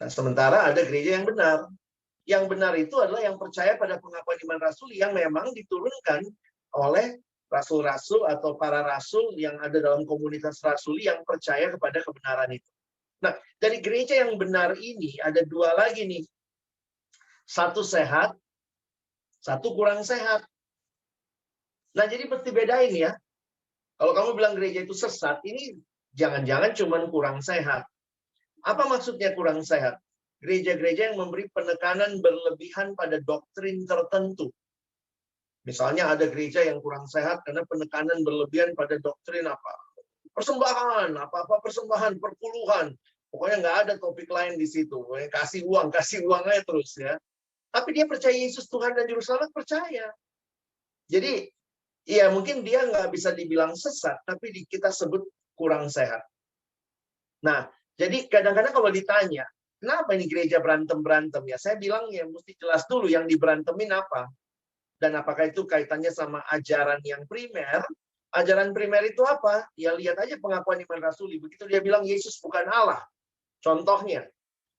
Nah, sementara ada gereja yang benar. Yang benar itu adalah yang percaya pada pengakuan iman rasuli yang memang diturunkan oleh rasul-rasul atau para rasul yang ada dalam komunitas rasuli yang percaya kepada kebenaran itu. Nah, dari gereja yang benar ini ada dua lagi nih. Satu sehat, satu kurang sehat. Nah, jadi mesti bedain ya. Kalau kamu bilang gereja itu sesat, ini jangan-jangan cuman kurang sehat. Apa maksudnya kurang sehat? Gereja-gereja yang memberi penekanan berlebihan pada doktrin tertentu. Misalnya ada gereja yang kurang sehat karena penekanan berlebihan pada doktrin apa? Persembahan, apa-apa persembahan, perpuluhan. Pokoknya nggak ada topik lain di situ. Kasih uang aja terus ya. Tapi dia percaya Yesus Tuhan dan Juru Selamat, percaya. Jadi, ya mungkin dia nggak bisa dibilang sesat, tapi kita sebut kurang sehat. Nah, jadi kadang-kadang kalau ditanya, kenapa ini gereja berantem-berantem ya? Saya bilang ya mesti jelas dulu yang diberantemin apa. Dan apakah itu kaitannya sama ajaran yang primer? Ajaran primer itu apa? Ya lihat aja pengakuan iman rasuli. Begitu dia bilang Yesus bukan Allah. Contohnya,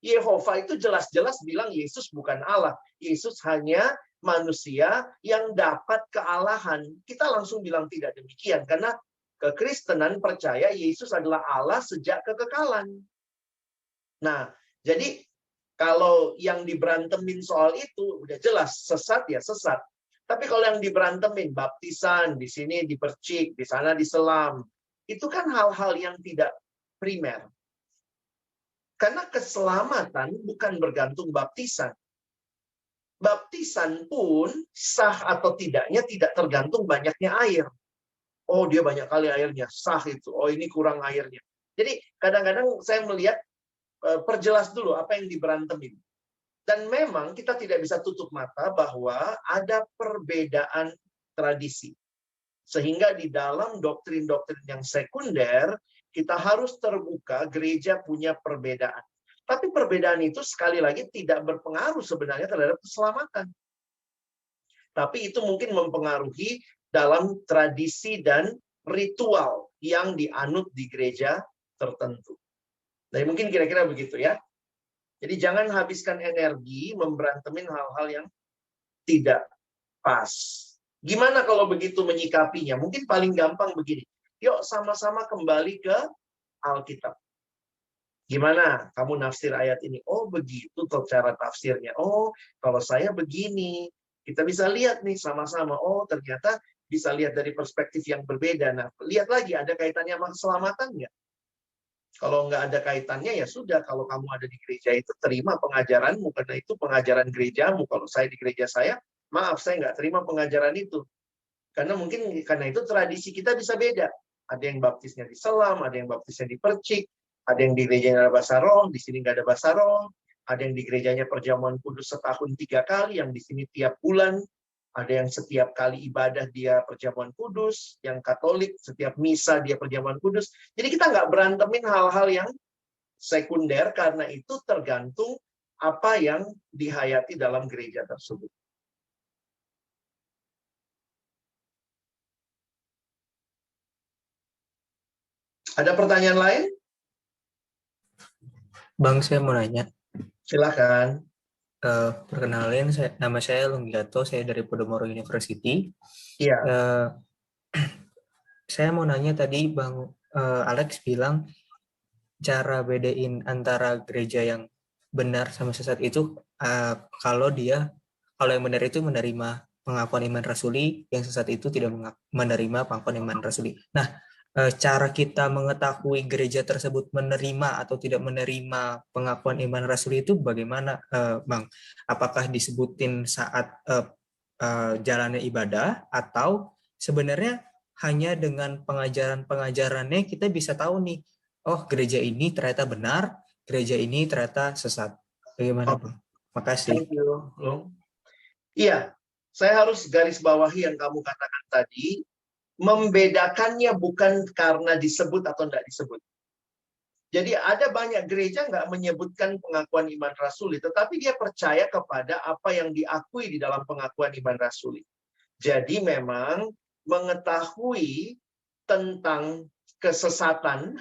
Yehova itu jelas-jelas bilang Yesus bukan Allah. Yesus hanya manusia yang dapat kealahan. Kita langsung bilang tidak demikian. Karena kekristenan percaya Yesus adalah Allah sejak kekekalan. Nah, jadi kalau yang diberantemin soal itu udah jelas sesat ya sesat. Tapi kalau yang diberantemin baptisan, di sini dipercik, di sana diselam, itu kan hal-hal yang tidak primer. Karena keselamatan bukan bergantung baptisan. Baptisan pun sah atau tidaknya tidak tergantung banyaknya air. Oh, dia banyak kali airnya, sah itu. Oh, ini kurang airnya. Jadi kadang-kadang saya melihat perjelas dulu apa yang diberantemin. Dan memang kita tidak bisa tutup mata bahwa ada perbedaan tradisi. Sehingga di dalam doktrin-doktrin yang sekunder, kita harus terbuka, gereja punya perbedaan. Tapi perbedaan itu sekali lagi tidak berpengaruh sebenarnya terhadap keselamatan. Tapi itu mungkin mempengaruhi dalam tradisi dan ritual yang dianut di gereja tertentu. Jadi mungkin kira-kira begitu ya. Jadi jangan habiskan energi memberantemin hal-hal yang tidak pas. Gimana kalau begitu menyikapinya? Mungkin paling gampang begini. Yuk sama-sama kembali ke Alkitab. Gimana kamu nafsir ayat ini? Oh begitu tuh cara tafsirnya. Oh kalau saya begini. Kita bisa lihat nih sama-sama. Oh ternyata bisa lihat dari perspektif yang berbeda. Nah lihat lagi ada kaitannya sama keselamatan nggak? Kalau nggak ada kaitannya ya sudah. Kalau kamu ada di gereja itu terima pengajaranmu. Karena itu pengajaran gerejamu. Kalau saya di gereja saya, maaf saya nggak terima pengajaran itu. Karena mungkin karena itu tradisi kita bisa beda. Ada yang baptisnya diselam, ada yang baptisnya dipercik, ada yang di gerejanya ada bahasa roh, di sini nggak ada bahasa roh. Ada yang di gerejanya perjamuan kudus setahun 3 kali, yang di sini tiap bulan. Ada yang setiap kali ibadah dia perjamuan kudus, yang Katolik setiap misa dia perjamuan kudus. Jadi kita nggak berantemin hal-hal yang sekunder karena itu tergantung apa yang dihayati dalam gereja tersebut. Ada pertanyaan lain? Bang, saya mau nanya. Silakan. Perkenalin, nama saya Lunggiato, saya dari Podomoro University. Iya. Saya mau nanya tadi Bang Alex bilang cara bedain antara gereja yang benar sama sesat itu kalau yang benar itu menerima pengakuan iman rasuli, yang sesat itu tidak menerima pengakuan iman rasuli. Nah, cara kita mengetahui gereja tersebut menerima atau tidak menerima pengakuan iman rasuli itu bagaimana, Bang? Apakah disebutin saat jalannya ibadah atau sebenarnya hanya dengan pengajaran-pengajarannya kita bisa tahu nih, oh gereja ini ternyata benar, gereja ini ternyata sesat. Bagaimana, Bang? Makasih. Thank you. Iya, saya harus garis bawahi yang kamu katakan tadi. Membedakannya bukan karena disebut atau tidak disebut. Jadi ada banyak gereja nggak menyebutkan pengakuan iman rasuli, tetapi dia percaya kepada apa yang diakui di dalam pengakuan iman rasuli. Jadi memang mengetahui tentang kesesatan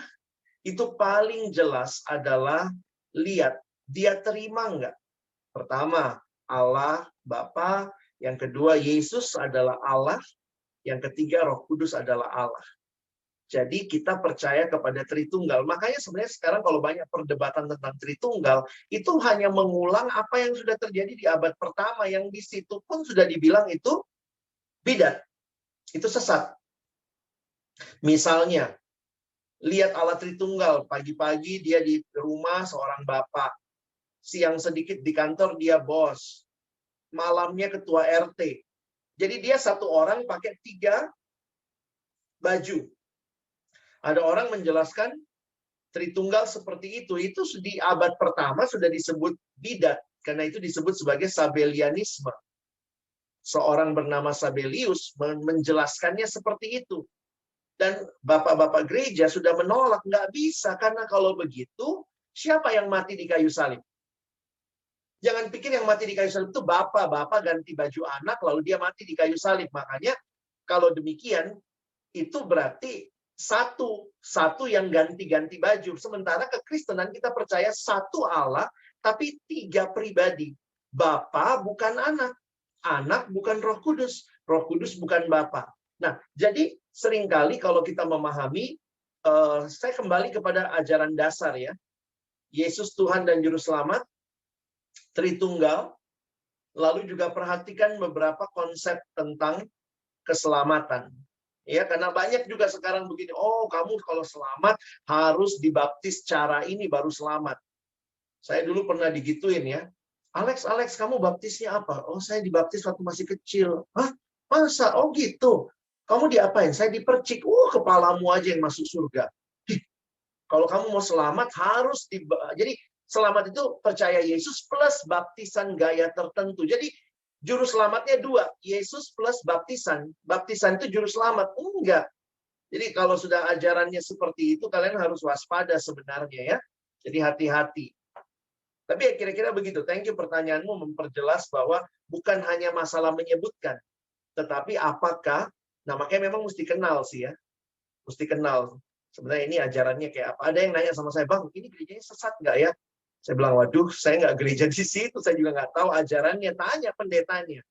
itu paling jelas adalah lihat dia terima enggak. Pertama, Allah Bapa, yang kedua Yesus adalah Allah, yang ketiga Roh Kudus adalah Allah. Jadi kita percaya kepada Tritunggal. Makanya sebenarnya sekarang kalau banyak perdebatan tentang Tritunggal, itu hanya mengulang apa yang sudah terjadi di abad pertama, yang di situ pun sudah dibilang itu bidat. Itu sesat. Misalnya, lihat Allah Tritunggal, pagi-pagi dia di rumah seorang bapak. Siang sedikit di kantor dia bos. Malamnya ketua RT. Jadi dia satu orang pakai 3 baju. Ada orang menjelaskan Tritunggal seperti itu di abad pertama sudah disebut bidat, karena itu disebut sebagai Sabellianisme. Seorang bernama Sabellius menjelaskannya seperti itu. Dan bapak-bapak gereja sudah menolak, nggak bisa, karena kalau begitu, siapa yang mati di kayu salib? Jangan pikir yang mati di kayu salib itu bapak ganti baju anak, lalu dia mati di kayu salib. Makanya kalau demikian, itu berarti satu yang ganti-ganti baju. Sementara kekristenan kita percaya satu Allah, tapi 3 pribadi. Bapa bukan anak, anak bukan Roh Kudus bukan Bapa. Nah, jadi seringkali kalau kita memahami, saya kembali kepada ajaran dasar ya. Yesus Tuhan dan Juru Selamat, Tritunggal, lalu juga perhatikan beberapa konsep tentang keselamatan. Ya, karena banyak juga sekarang begini, oh kamu kalau selamat harus dibaptis cara ini baru selamat. Saya dulu pernah digituin ya. Alex, kamu baptisnya apa? Oh, saya dibaptis waktu masih kecil. Hah? Masa? Oh gitu. Kamu diapain? Saya dipercik. Kepalamu aja yang masuk surga. Kalau kamu mau selamat harus jadi selamat itu percaya Yesus plus baptisan gaya tertentu. Jadi juru selamatnya 2, Yesus plus baptisan. Baptisan itu juru selamat. Enggak. Jadi kalau sudah ajarannya seperti itu, kalian harus waspada sebenarnya ya. Jadi hati-hati. Tapi ya kira-kira begitu. Thank you pertanyaanmu memperjelas bahwa bukan hanya masalah menyebutkan. Tetapi apakah, nah makanya memang mesti kenal sih ya. Mesti kenal. Sebenarnya ini ajarannya kayak apa. Ada yang nanya sama saya, Bang, ini gerejanya sesat nggak ya? Saya bilang, waduh, saya nggak gereja di situ, saya juga nggak tahu ajarannya. Tanya pendetanya,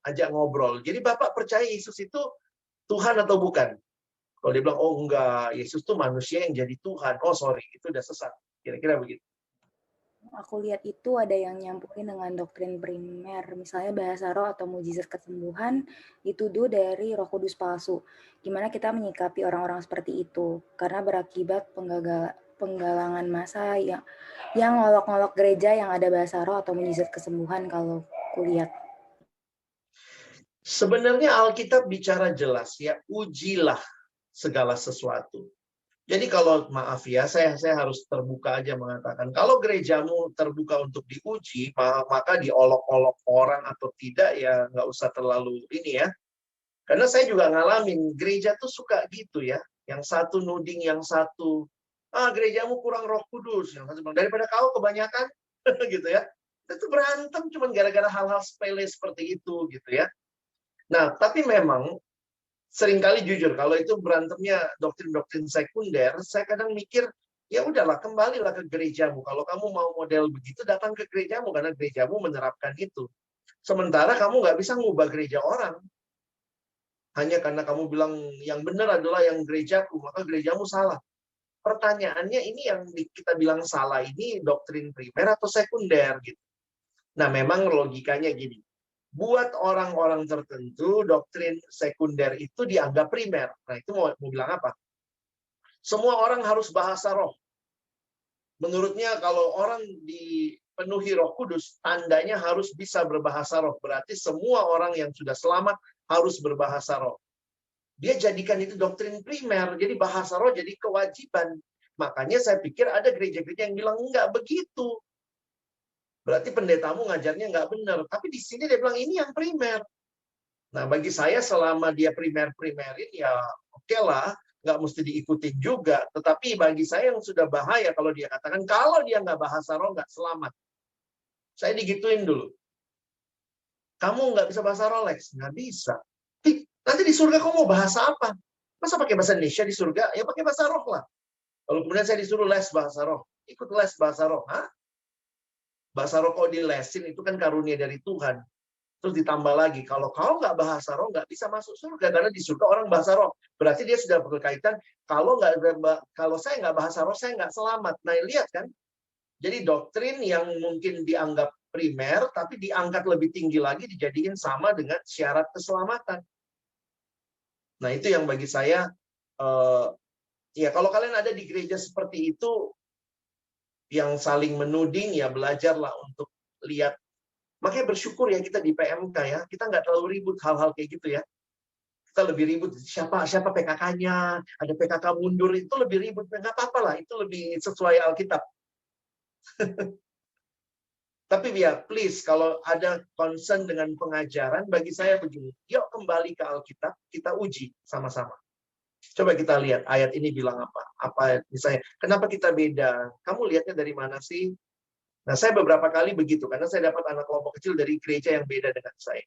ajak ngobrol. Jadi Bapak percaya Yesus itu Tuhan atau bukan? Kalau dia bilang, oh enggak, Yesus itu manusia yang jadi Tuhan. Oh sorry, itu udah sesat. Kira-kira begitu. Aku lihat itu ada yang nyampurin dengan doktrin primer, misalnya bahasa roh atau mujizat kesembuhan dituduh dari Roh Kudus palsu. Gimana kita menyikapi orang-orang seperti itu? Karena berakibat penggalangan massa yang ngolok-ngolok gereja yang ada bahasa roh atau mujizat kesembuhan kalau kulihat. Sebenarnya Alkitab bicara jelas ya, ujilah segala sesuatu. Jadi kalau maaf ya, saya harus terbuka aja mengatakan, kalau gerejamu terbuka untuk diuji, maka diolok-olok orang atau tidak ya nggak usah terlalu ini ya. Karena saya juga ngalamin, gereja tuh suka gitu ya. Yang satu nuding yang satu, gerejamu kurang Roh Kudus. Yang satu bilang, daripada kau kebanyakan, gitu ya. Itu berantem cuma gara-gara hal-hal sepele seperti itu gitu ya. Nah, tapi memang seringkali jujur, kalau itu berantemnya doktrin-doktrin sekunder, saya kadang mikir, ya udahlah, kembalilah ke gerejamu. Kalau kamu mau model begitu, datang ke gerejamu, karena gerejamu menerapkan itu. Sementara kamu nggak bisa ngubah gereja orang. Hanya karena kamu bilang yang benar adalah yang gerejaku, maka gerejamu salah. Pertanyaannya ini yang kita bilang salah ini doktrin primer atau sekunder gitu. Nah, memang logikanya gini. Buat orang-orang tertentu, doktrin sekunder itu dianggap primer. Nah, itu mau bilang apa? Semua orang harus bahasa roh. Menurutnya kalau orang dipenuhi Roh Kudus, tandanya harus bisa berbahasa roh. Berarti semua orang yang sudah selamat harus berbahasa roh. Dia jadikan itu doktrin primer, jadi bahasa roh jadi kewajiban. Makanya saya pikir ada gereja-gereja yang bilang enggak begitu. Berarti pendetamu ngajarnya nggak benar. Tapi di sini dia bilang ini yang primer. Nah, bagi saya selama dia primerin ya oke lah, nggak mesti diikutin juga. Tetapi bagi saya yang sudah bahaya kalau dia katakan kalau dia nggak bahasa roh nggak selamat. Saya digituin dulu. Kamu nggak bisa bahasa roh, Lex? Nggak bisa. Nanti di surga kamu mau bahasa apa? Masa pakai bahasa Indonesia di surga? Ya pakai bahasa roh lah. Kalau kemudian saya disuruh les bahasa roh, ikut les bahasa roh. Hah? Bahasa roh kok dilesin, itu kan karunia dari Tuhan. Terus ditambah lagi, kalau kau nggak bahasa roh, nggak bisa masuk surga. Karena di surga orang bahasa roh. Berarti dia sudah berkaitan, kalau saya nggak bahasa roh, saya nggak selamat. Nah, lihat kan? Jadi doktrin yang mungkin dianggap primer, tapi diangkat lebih tinggi lagi, dijadikan sama dengan syarat keselamatan. Nah, itu yang bagi saya, ya kalau kalian ada di gereja seperti itu, yang saling menuding, ya belajarlah untuk lihat. Makanya bersyukur ya kita di PMK ya, kita nggak terlalu ribut hal-hal kayak gitu ya. Kita lebih ribut siapa PKK-nya, ada PKK mundur, itu lebih ribut. Nggak apa-apa lah, itu lebih sesuai Alkitab. Tapi ya please, kalau ada concern dengan pengajaran, bagi saya begini, yuk kembali ke Alkitab, kita uji sama-sama. Coba kita lihat ayat ini bilang apa. Apa misalnya, kenapa kita beda? Kamu lihatnya dari mana sih? Nah, saya beberapa kali begitu, karena saya dapat anak kelompok kecil dari gereja yang beda dengan saya.